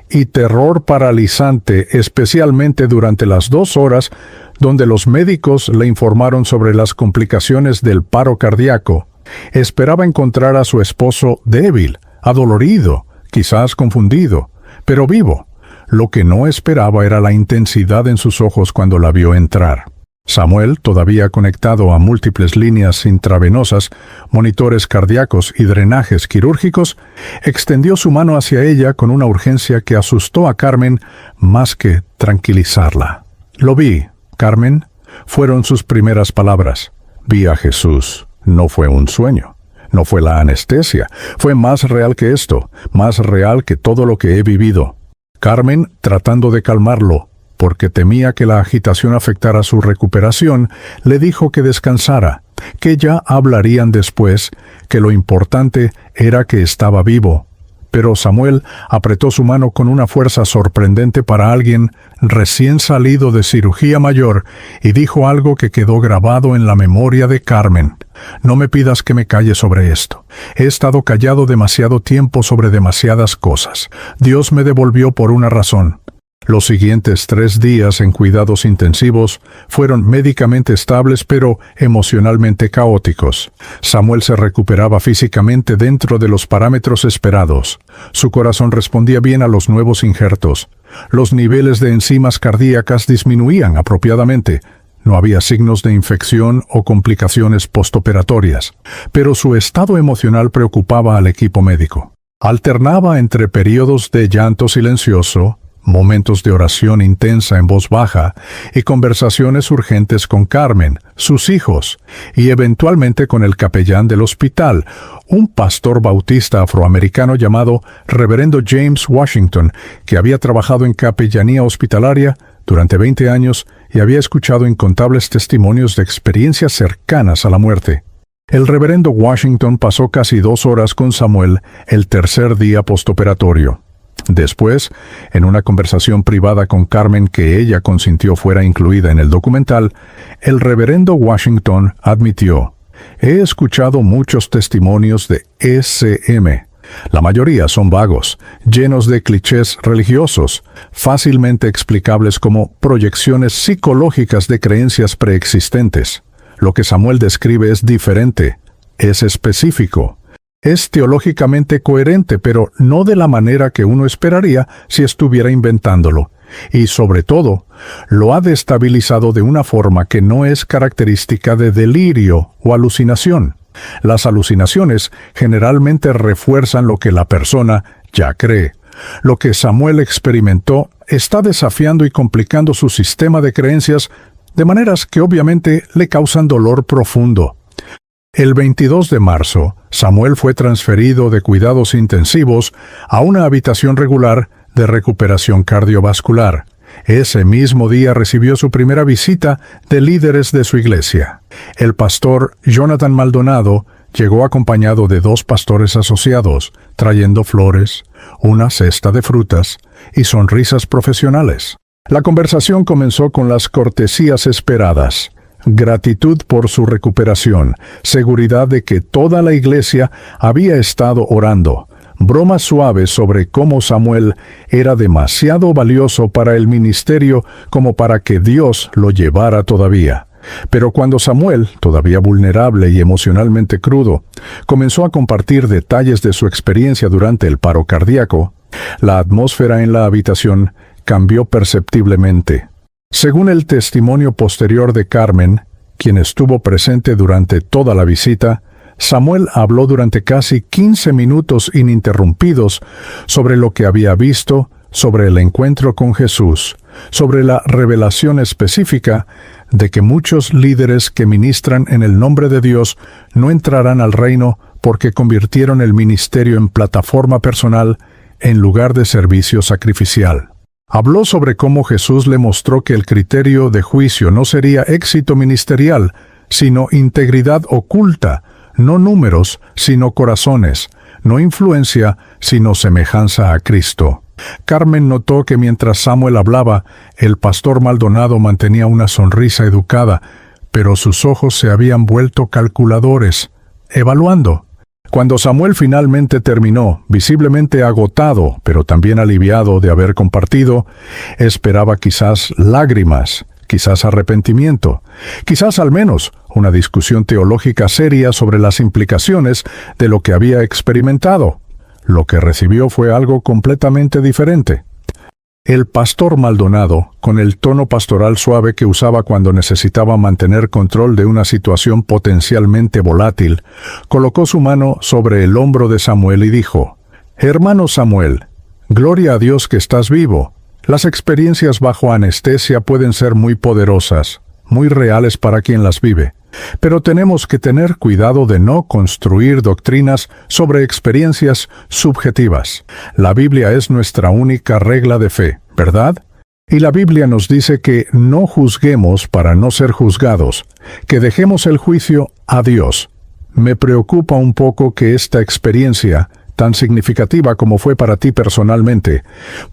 y terror paralizante, especialmente durante las 2 horas donde los médicos le informaron sobre las complicaciones del paro cardíaco, esperaba encontrar a su esposo débil, adolorido, quizás confundido, pero vivo. Lo que no esperaba era la intensidad en sus ojos cuando la vio entrar. Samuel, todavía conectado a múltiples líneas intravenosas, monitores cardíacos y drenajes quirúrgicos, extendió su mano hacia ella con una urgencia que asustó a Carmen más que tranquilizarla. «Lo vi, Carmen», fueron sus primeras palabras. «Vi a Jesús. No fue un sueño. No fue la anestesia. Fue más real que esto, más real que todo lo que he vivido». Carmen, tratando de calmarlo, porque temía que la agitación afectara su recuperación, le dijo que descansara, que ya hablarían después, que lo importante era que estaba vivo. Pero Samuel apretó su mano con una fuerza sorprendente para alguien recién salido de cirugía mayor y dijo algo que quedó grabado en la memoria de Carmen. «No me pidas que me calle sobre esto. He estado callado demasiado tiempo sobre demasiadas cosas. Dios me devolvió por una razón». Los siguientes 3 días en cuidados intensivos fueron médicamente estables pero emocionalmente caóticos. Samuel se recuperaba físicamente dentro de los parámetros esperados. Su corazón respondía bien a los nuevos injertos. Los niveles de enzimas cardíacas disminuían apropiadamente. No había signos de infección o complicaciones postoperatorias, pero su estado emocional preocupaba al equipo médico. Alternaba entre periodos de llanto silencioso, momentos de oración intensa en voz baja y conversaciones urgentes con Carmen, sus hijos, y eventualmente con el capellán del hospital, un pastor bautista afroamericano llamado Reverendo James Washington, que había trabajado en capellanía hospitalaria durante 20 años y había escuchado incontables testimonios de experiencias cercanas a la muerte. El reverendo Washington pasó casi 2 horas con Samuel el tercer día postoperatorio. Después, en una conversación privada con Carmen que ella consintió fuera incluida en el documental, el reverendo Washington admitió: «He escuchado muchos testimonios de SM. La mayoría son vagos, llenos de clichés religiosos, fácilmente explicables como proyecciones psicológicas de creencias preexistentes. Lo que Samuel describe es diferente, es específico. Es teológicamente coherente, pero no de la manera que uno esperaría si estuviera inventándolo. Y sobre todo, lo ha destabilizado de una forma que no es característica de delirio o alucinación. Las alucinaciones generalmente refuerzan lo que la persona ya cree. Lo que Samuel experimentó está desafiando y complicando su sistema de creencias de maneras que obviamente le causan dolor profundo». El 22 de marzo, Samuel fue transferido de cuidados intensivos a una habitación regular de recuperación cardiovascular. Ese mismo día recibió su primera visita de líderes de su iglesia. El pastor Jonathan Maldonado llegó acompañado de 2 pastores asociados, trayendo flores, una cesta de frutas y sonrisas profesionales. La conversación comenzó con las cortesías esperadas. Gratitud por su recuperación, seguridad de que toda la iglesia había estado orando, bromas suaves sobre cómo Samuel era demasiado valioso para el ministerio como para que Dios lo llevara todavía. Pero cuando Samuel, todavía vulnerable y emocionalmente crudo, comenzó a compartir detalles de su experiencia durante el paro cardíaco, la atmósfera en la habitación cambió perceptiblemente. Según el testimonio posterior de Carmen, quien estuvo presente durante toda la visita, Samuel habló durante casi 15 minutos ininterrumpidos sobre lo que había visto, sobre el encuentro con Jesús, sobre la revelación específica de que muchos líderes que ministran en el nombre de Dios no entrarán al reino porque convirtieron el ministerio en plataforma personal en lugar de servicio sacrificial. Habló sobre cómo Jesús le mostró que el criterio de juicio no sería éxito ministerial, sino integridad oculta, no números, sino corazones, no influencia, sino semejanza a Cristo. Carmen notó que mientras Samuel hablaba, el pastor Maldonado mantenía una sonrisa educada, pero sus ojos se habían vuelto calculadores, evaluando. Cuando Samuel finalmente terminó, visiblemente agotado, pero también aliviado de haber compartido, esperaba quizás lágrimas, quizás arrepentimiento, quizás al menos una discusión teológica seria sobre las implicaciones de lo que había experimentado. Lo que recibió fue algo completamente diferente. El pastor Maldonado, con el tono pastoral suave que usaba cuando necesitaba mantener control de una situación potencialmente volátil, colocó su mano sobre el hombro de Samuel y dijo: «Hermano Samuel, gloria a Dios que estás vivo. Las experiencias bajo anestesia pueden ser muy poderosas, muy reales para quien las vive. Pero tenemos que tener cuidado de no construir doctrinas sobre experiencias subjetivas. La Biblia es nuestra única regla de fe, ¿verdad? Y la Biblia nos dice que no juzguemos para no ser juzgados, que dejemos el juicio a Dios. Me preocupa un poco que esta experiencia, tan significativa como fue para ti personalmente,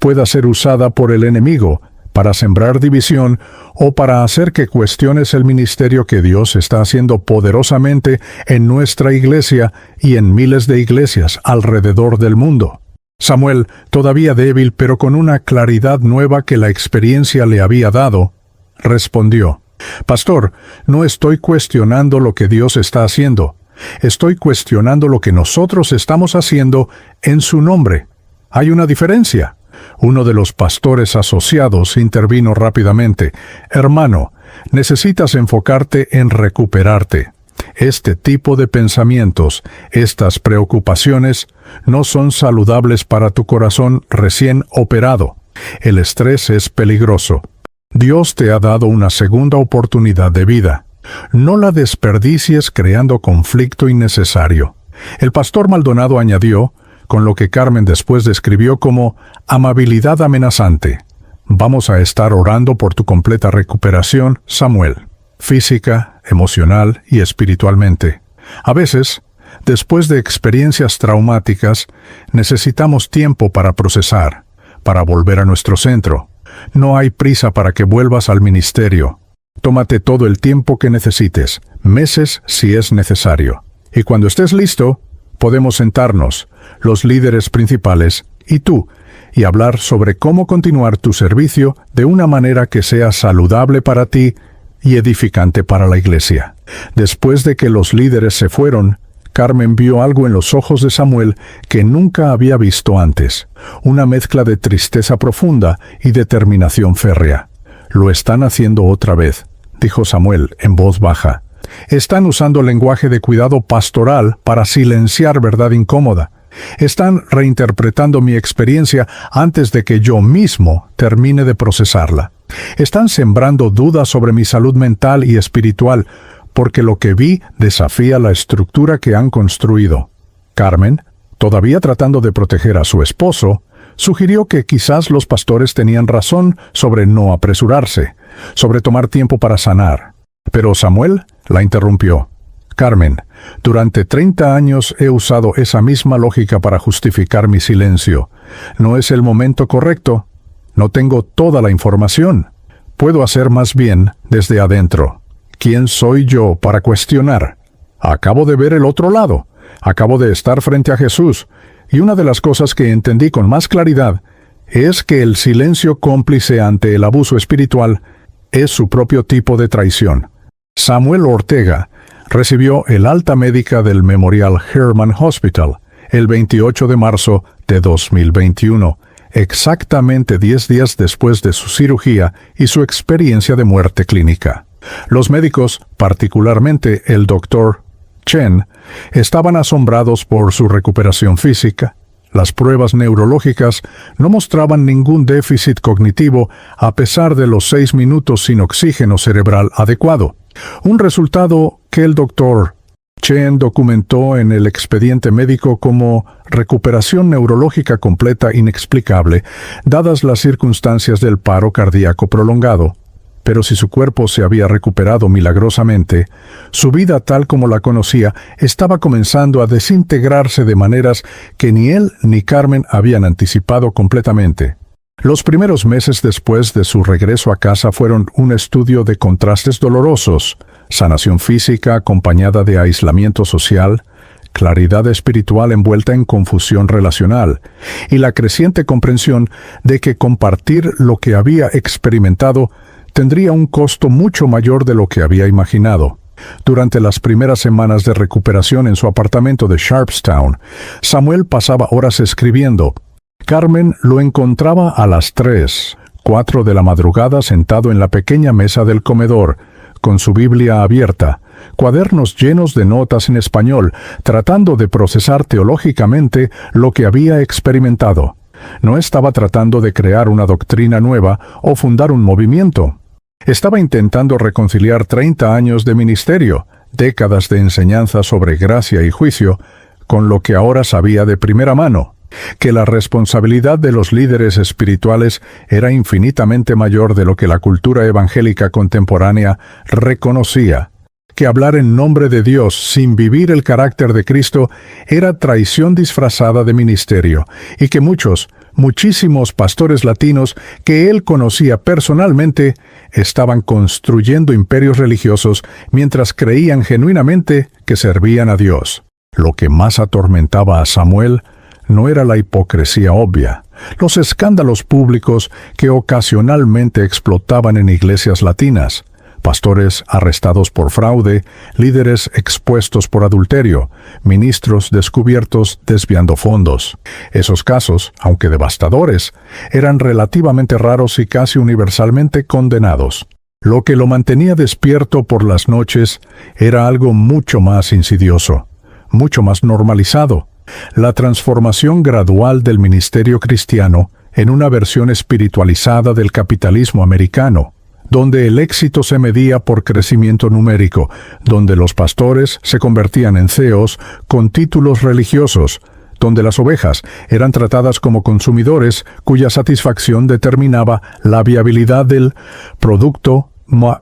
pueda ser usada por el enemigo para sembrar división o para hacer que cuestiones el ministerio que Dios está haciendo poderosamente en nuestra iglesia y en miles de iglesias alrededor del mundo». Samuel, todavía débil pero con una claridad nueva que la experiencia le había dado, respondió: «Pastor, no estoy cuestionando lo que Dios está haciendo. Estoy cuestionando lo que nosotros estamos haciendo en su nombre. Hay una diferencia». Uno de los pastores asociados intervino rápidamente: «Hermano, necesitas enfocarte en recuperarte. Este tipo de pensamientos, estas preocupaciones, no son saludables para tu corazón recién operado. El estrés es peligroso. Dios te ha dado una segunda oportunidad de vida. No la desperdicies creando conflicto innecesario». El pastor Maldonado añadió, con lo que Carmen después describió como amabilidad amenazante: «Vamos a estar orando por tu completa recuperación, Samuel, física, emocional y espiritualmente. A veces, después de experiencias traumáticas, necesitamos tiempo para procesar, para volver a nuestro centro. No hay prisa para que vuelvas al ministerio. Tómate todo el tiempo que necesites, meses si es necesario. Y cuando estés listo, podemos sentarnos, los líderes principales y tú, y hablar sobre cómo continuar tu servicio de una manera que sea saludable para ti y edificante para la iglesia». Después de que los líderes se fueron, Carmen vio algo en los ojos de Samuel que nunca había visto antes: una mezcla de tristeza profunda y determinación férrea. «Lo están haciendo otra vez», dijo Samuel en voz baja. «Están usando lenguaje de cuidado pastoral para silenciar verdad incómoda. Están reinterpretando mi experiencia antes de que yo mismo termine de procesarla. Están sembrando dudas sobre mi salud mental y espiritual, porque lo que vi desafía la estructura que han construido». Carmen, todavía tratando de proteger a su esposo, sugirió que quizás los pastores tenían razón sobre no apresurarse, sobre tomar tiempo para sanar. Pero Samuel la interrumpió: «Carmen, durante 30 años he usado esa misma lógica para justificar mi silencio. No es el momento correcto. No tengo toda la información. Puedo hacer más bien desde adentro. ¿Quién soy yo para cuestionar? Acabo de ver el otro lado. Acabo de estar frente a Jesús. Y una de las cosas que entendí con más claridad es que el silencio cómplice ante el abuso espiritual es su propio tipo de traición. Samuel Ortega recibió el alta médica del Memorial Hermann Hospital el 28 de marzo de 2021, exactamente 10 días después de su cirugía y su experiencia de muerte clínica. Los médicos, particularmente el Dr. Chen, estaban asombrados por su recuperación física. Las pruebas neurológicas no mostraban ningún déficit cognitivo a pesar de los 6 minutos sin oxígeno cerebral adecuado, un resultado que el Dr. Chen documentó en el expediente médico como recuperación neurológica completa inexplicable, dadas las circunstancias del paro cardíaco prolongado. Pero si su cuerpo se había recuperado milagrosamente, su vida tal como la conocía estaba comenzando a desintegrarse de maneras que ni él ni Carmen habían anticipado completamente. Los primeros meses después de su regreso a casa fueron un estudio de contrastes dolorosos, sanación física acompañada de aislamiento social, claridad espiritual envuelta en confusión relacional, y la creciente comprensión de que compartir lo que había experimentado tendría un costo mucho mayor de lo que había imaginado. Durante las primeras semanas de recuperación en su apartamento de Sharpstown, Samuel pasaba horas escribiendo. Carmen lo encontraba a las 3, 4 de la madrugada sentado en la pequeña mesa del comedor, con su Biblia abierta, cuadernos llenos de notas en español, tratando de procesar teológicamente lo que había experimentado. No estaba tratando de crear una doctrina nueva o fundar un movimiento. Estaba intentando reconciliar 30 años de ministerio, décadas de enseñanza sobre gracia y juicio, con lo que ahora sabía de primera mano, que la responsabilidad de los líderes espirituales era infinitamente mayor de lo que la cultura evangélica contemporánea reconocía, que hablar en nombre de Dios sin vivir el carácter de Cristo era traición disfrazada de ministerio, y que muchísimos pastores latinos que él conocía personalmente estaban construyendo imperios religiosos mientras creían genuinamente que servían a Dios. Lo que más atormentaba a Samuel no era la hipocresía obvia, los escándalos públicos que ocasionalmente explotaban en iglesias latinas, pastores arrestados por fraude, líderes expuestos por adulterio, ministros descubiertos desviando fondos. Esos casos, aunque devastadores, eran relativamente raros y casi universalmente condenados. Lo que lo mantenía despierto por las noches era algo mucho más insidioso, mucho más normalizado: la transformación gradual del ministerio cristiano en una versión espiritualizada del capitalismo americano, donde el éxito se medía por crecimiento numérico, donde los pastores se convertían en CEOs con títulos religiosos, donde las ovejas eran tratadas como consumidores cuya satisfacción determinaba la viabilidad del producto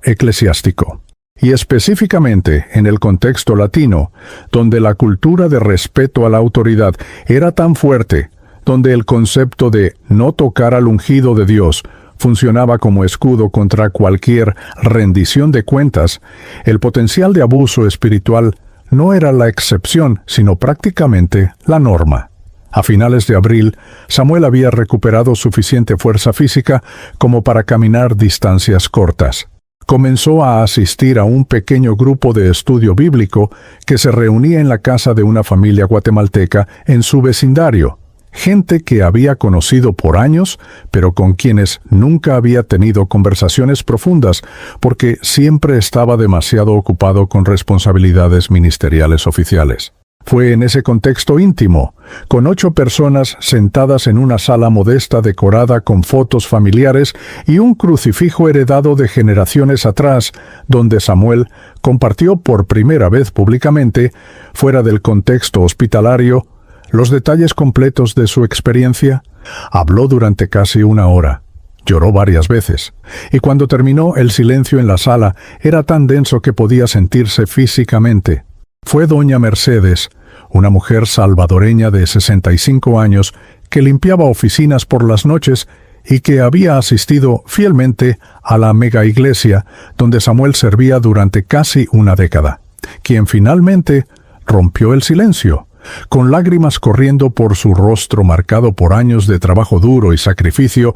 eclesiástico. Y específicamente en el contexto latino, donde la cultura de respeto a la autoridad era tan fuerte, donde el concepto de no tocar al ungido de Dios funcionaba como escudo contra cualquier rendición de cuentas, el potencial de abuso espiritual no era la excepción, sino prácticamente la norma. A finales de abril, Samuel había recuperado suficiente fuerza física como para caminar distancias cortas. Comenzó a asistir a un pequeño grupo de estudio bíblico que se reunía en la casa de una familia guatemalteca en su vecindario. Gente que había conocido por años, pero con quienes nunca había tenido conversaciones profundas porque siempre estaba demasiado ocupado con responsabilidades ministeriales oficiales. Fue en ese contexto íntimo, con 8 personas sentadas en una sala modesta decorada con fotos familiares y un crucifijo heredado de generaciones atrás, donde Samuel compartió por primera vez públicamente, fuera del contexto hospitalario, los detalles completos de su experiencia. Habló durante casi 1 hora. Lloró varias veces. Y cuando terminó, el silencio en la sala era tan denso que podía sentirse físicamente. Fue doña Mercedes, una mujer salvadoreña de 65 años que limpiaba oficinas por las noches y que había asistido fielmente a la mega iglesia donde Samuel servía durante casi 1 década, quien finalmente rompió el silencio. Con lágrimas corriendo por su rostro marcado por años de trabajo duro y sacrificio,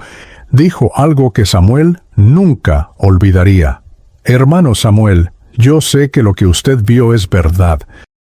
dijo algo que Samuel nunca olvidaría. «Hermano Samuel, Yo sé que lo que usted vio es verdad.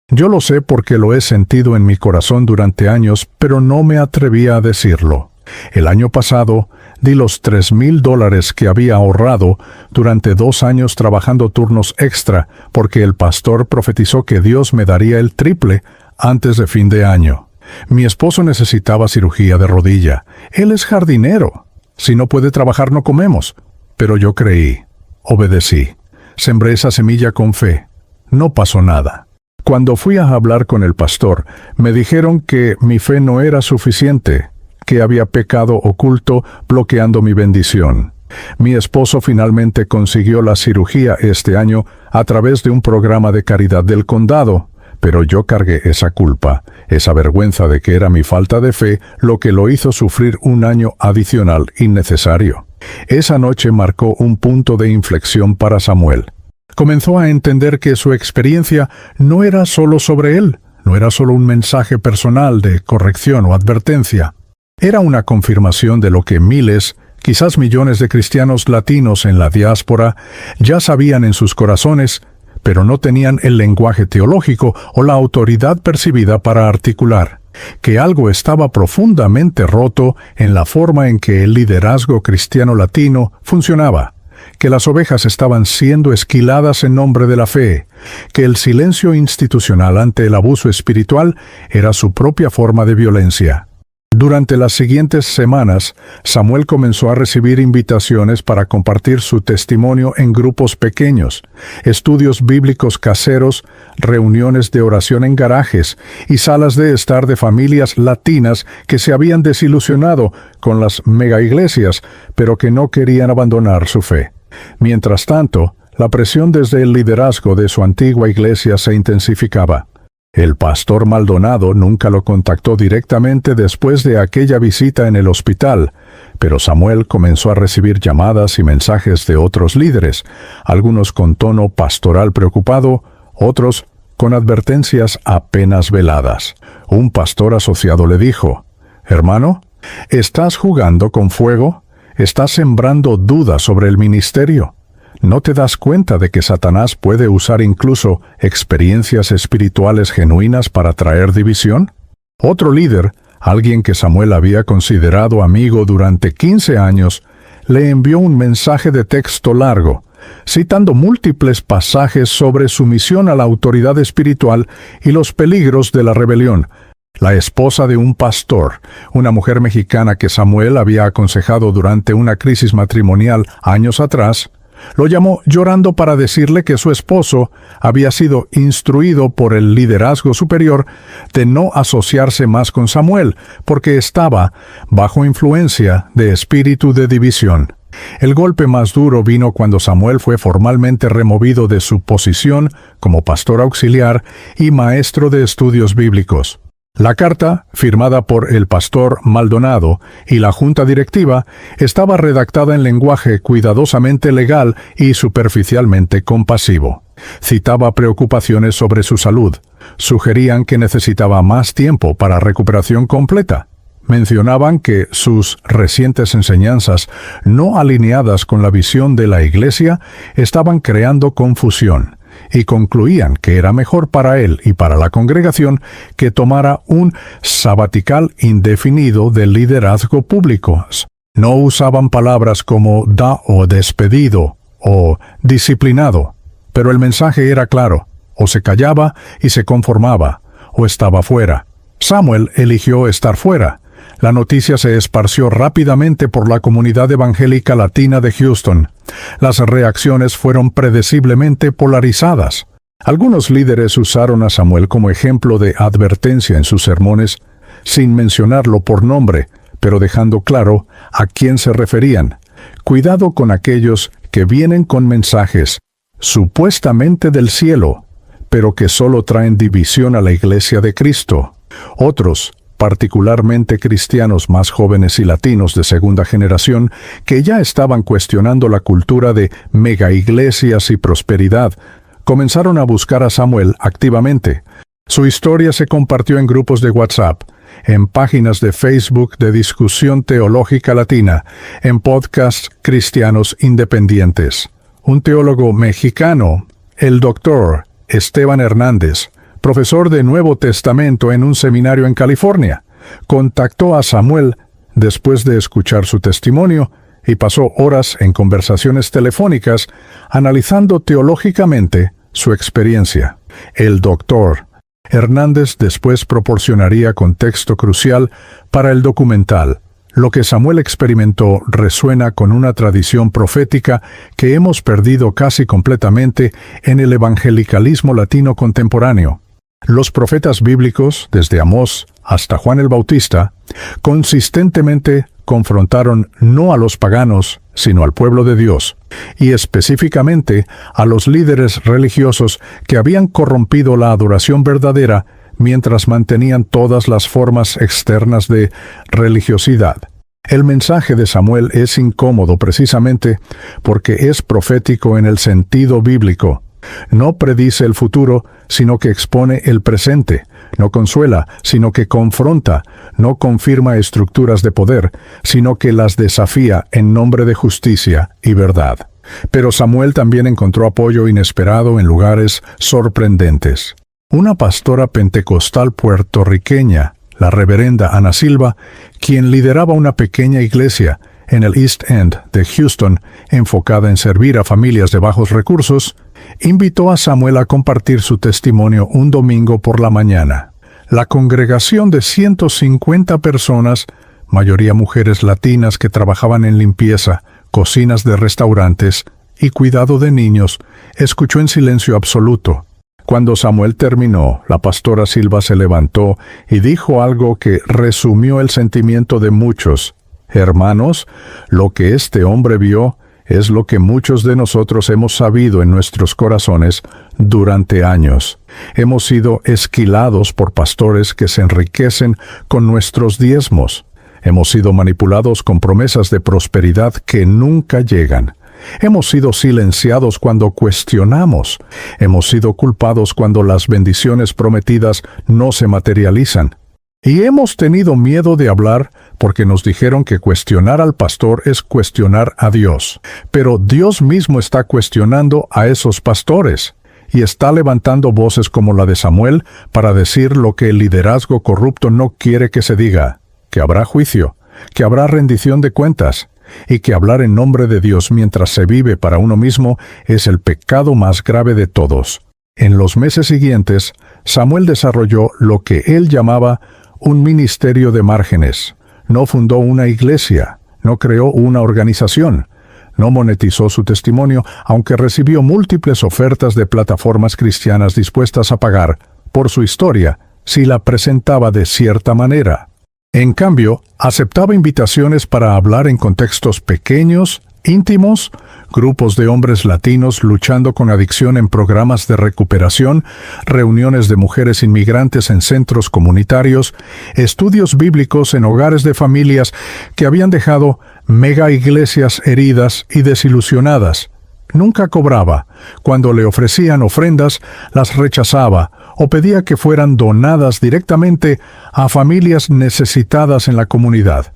Yo lo sé porque lo he sentido en mi corazón durante años, pero no me atrevía a decirlo. El año pasado, di los $3,000 que había ahorrado durante 2 años trabajando turnos extra, porque el pastor profetizó que Dios me daría el triple antes de fin de año. Mi esposo necesitaba cirugía de rodilla. Él es jardinero. Si no puede trabajar, no comemos. Pero yo creí. Obedecí. Sembré esa semilla con fe. No pasó nada. Cuando fui a hablar con el pastor, me dijeron que mi fe no era suficiente, que había pecado oculto bloqueando mi bendición. Mi esposo finalmente consiguió la cirugía este año a través de un programa de caridad del condado, pero yo cargué esa culpa, esa vergüenza de que era mi falta de fe lo que lo hizo sufrir un año adicional innecesario. Esa noche marcó un punto de inflexión para Samuel. Comenzó a entender que su experiencia no era solo sobre él, no era solo un mensaje personal de corrección o advertencia. Era una confirmación de lo que miles, quizás millones de cristianos latinos en la diáspora ya sabían en sus corazones, pero no tenían el lenguaje teológico o la autoridad percibida para articular, que algo estaba profundamente roto en la forma en que el liderazgo cristiano latino funcionaba, que las ovejas estaban siendo esquiladas en nombre de la fe, que el silencio institucional ante el abuso espiritual era su propia forma de violencia. Durante las siguientes semanas, Samuel comenzó a recibir invitaciones para compartir su testimonio en grupos pequeños, estudios bíblicos caseros, reuniones de oración en garajes y salas de estar de familias latinas que se habían desilusionado con las megaiglesias, pero que no querían abandonar su fe. Mientras tanto, la presión desde el liderazgo de su antigua iglesia se intensificaba. El pastor Maldonado nunca lo contactó directamente después de aquella visita en el hospital, pero Samuel comenzó a recibir llamadas y mensajes de otros líderes, algunos con tono pastoral preocupado, otros con advertencias apenas veladas. Un pastor asociado le dijo: «Hermano, ¿estás jugando con fuego? ¿Estás sembrando dudas sobre el ministerio? ¿No te das cuenta de que Satanás puede usar incluso experiencias espirituales genuinas para traer división?» Otro líder, alguien que Samuel había considerado amigo durante 15 años, le envió un mensaje de texto largo, citando múltiples pasajes sobre sumisión a la autoridad espiritual y los peligros de la rebelión. La esposa de un pastor, una mujer mexicana que Samuel había aconsejado durante una crisis matrimonial años atrás, lo llamó llorando para decirle que su esposo había sido instruido por el liderazgo superior de no asociarse más con Samuel, porque estaba bajo influencia de espíritu de división. El golpe más duro vino cuando Samuel fue formalmente removido de su posición como pastor auxiliar y maestro de estudios bíblicos. La carta, firmada por el pastor Maldonado y la junta directiva, estaba redactada en lenguaje cuidadosamente legal y superficialmente compasivo. Citaba preocupaciones sobre su salud. Sugerían que necesitaba más tiempo para recuperación completa. Mencionaban que sus recientes enseñanzas, no alineadas con la visión de la Iglesia, estaban creando confusión, y concluían que era mejor para él y para la congregación que tomara un sabatical indefinido del liderazgo público. No usaban palabras como da o despedido o disciplinado, pero el mensaje era claro: o se callaba y se conformaba, o estaba fuera. Samuel eligió estar fuera. La noticia se esparció rápidamente por la comunidad evangélica latina de Houston. Las reacciones fueron predeciblemente polarizadas. Algunos líderes usaron a Samuel como ejemplo de advertencia en sus sermones, sin mencionarlo por nombre, pero dejando claro a quién se referían. Cuidado con aquellos que vienen con mensajes supuestamente del cielo, pero que solo traen división a la Iglesia de Cristo. Otros, particularmente cristianos más jóvenes y latinos de segunda generación, que ya estaban cuestionando la cultura de megaiglesias y prosperidad, comenzaron a buscar a Samuel activamente. Su historia se compartió en grupos de WhatsApp, en páginas de Facebook de discusión teológica latina, en podcasts cristianos independientes. Un teólogo mexicano El doctor Esteban Hernández, profesor de Nuevo Testamento en un seminario en California, contactó a Samuel después de escuchar su testimonio y pasó horas en conversaciones telefónicas analizando teológicamente su experiencia. El doctor Hernández después proporcionaría contexto crucial para el documental. Lo que Samuel experimentó resuena con una tradición profética que hemos perdido casi completamente en el evangelicalismo latino contemporáneo. Los profetas bíblicos, desde Amós hasta Juan el Bautista, consistentemente confrontaron no a los paganos, sino al pueblo de Dios, y específicamente a los líderes religiosos que habían corrompido la adoración verdadera mientras mantenían todas las formas externas de religiosidad. El mensaje de Samuel es incómodo precisamente porque es profético en el sentido bíblico. No predice el futuro, sino que expone el presente. No consuela, sino que confronta. No confirma estructuras de poder, sino que las desafía en nombre de justicia y verdad. Pero Samuel también encontró apoyo inesperado en lugares sorprendentes. Una pastora pentecostal puertorriqueña, la reverenda Ana Silva, quien lideraba una pequeña iglesia en el East End de Houston, enfocada en servir a familias de bajos recursos, invitó a Samuel a compartir su testimonio un domingo por la mañana. La congregación de 150 personas, mayoría mujeres latinas que trabajaban en limpieza, cocinas de restaurantes y cuidado de niños, escuchó en silencio absoluto. Cuando Samuel terminó, la pastora Silva se levantó y dijo algo que resumió el sentimiento de muchos. Hermanos, lo que este hombre vio es lo que muchos de nosotros hemos sabido en nuestros corazones durante años. Hemos sido esquilados por pastores que se enriquecen con nuestros diezmos. Hemos sido manipulados con promesas de prosperidad que nunca llegan. Hemos sido silenciados cuando cuestionamos. Hemos sido culpados cuando las bendiciones prometidas no se materializan. Y hemos tenido miedo de hablar porque nos dijeron que cuestionar al pastor es cuestionar a Dios. Pero Dios mismo está cuestionando a esos pastores y está levantando voces como la de Samuel para decir lo que el liderazgo corrupto no quiere que se diga: que habrá juicio, que habrá rendición de cuentas, y que hablar en nombre de Dios mientras se vive para uno mismo es el pecado más grave de todos. En los meses siguientes, Samuel desarrolló lo que él llamaba un ministerio de márgenes. No fundó una iglesia, no creó una organización, no monetizó su testimonio, aunque recibió múltiples ofertas de plataformas cristianas dispuestas a pagar por su historia si la presentaba de cierta manera. En cambio, aceptaba invitaciones para hablar en contextos pequeños, íntimos, grupos de hombres latinos luchando con adicción en programas de recuperación, reuniones de mujeres inmigrantes en centros comunitarios, estudios bíblicos en hogares de familias que habían dejado mega iglesias heridas y desilusionadas. Nunca cobraba. Cuando le ofrecían ofrendas, las rechazaba o pedía que fueran donadas directamente a familias necesitadas en la comunidad.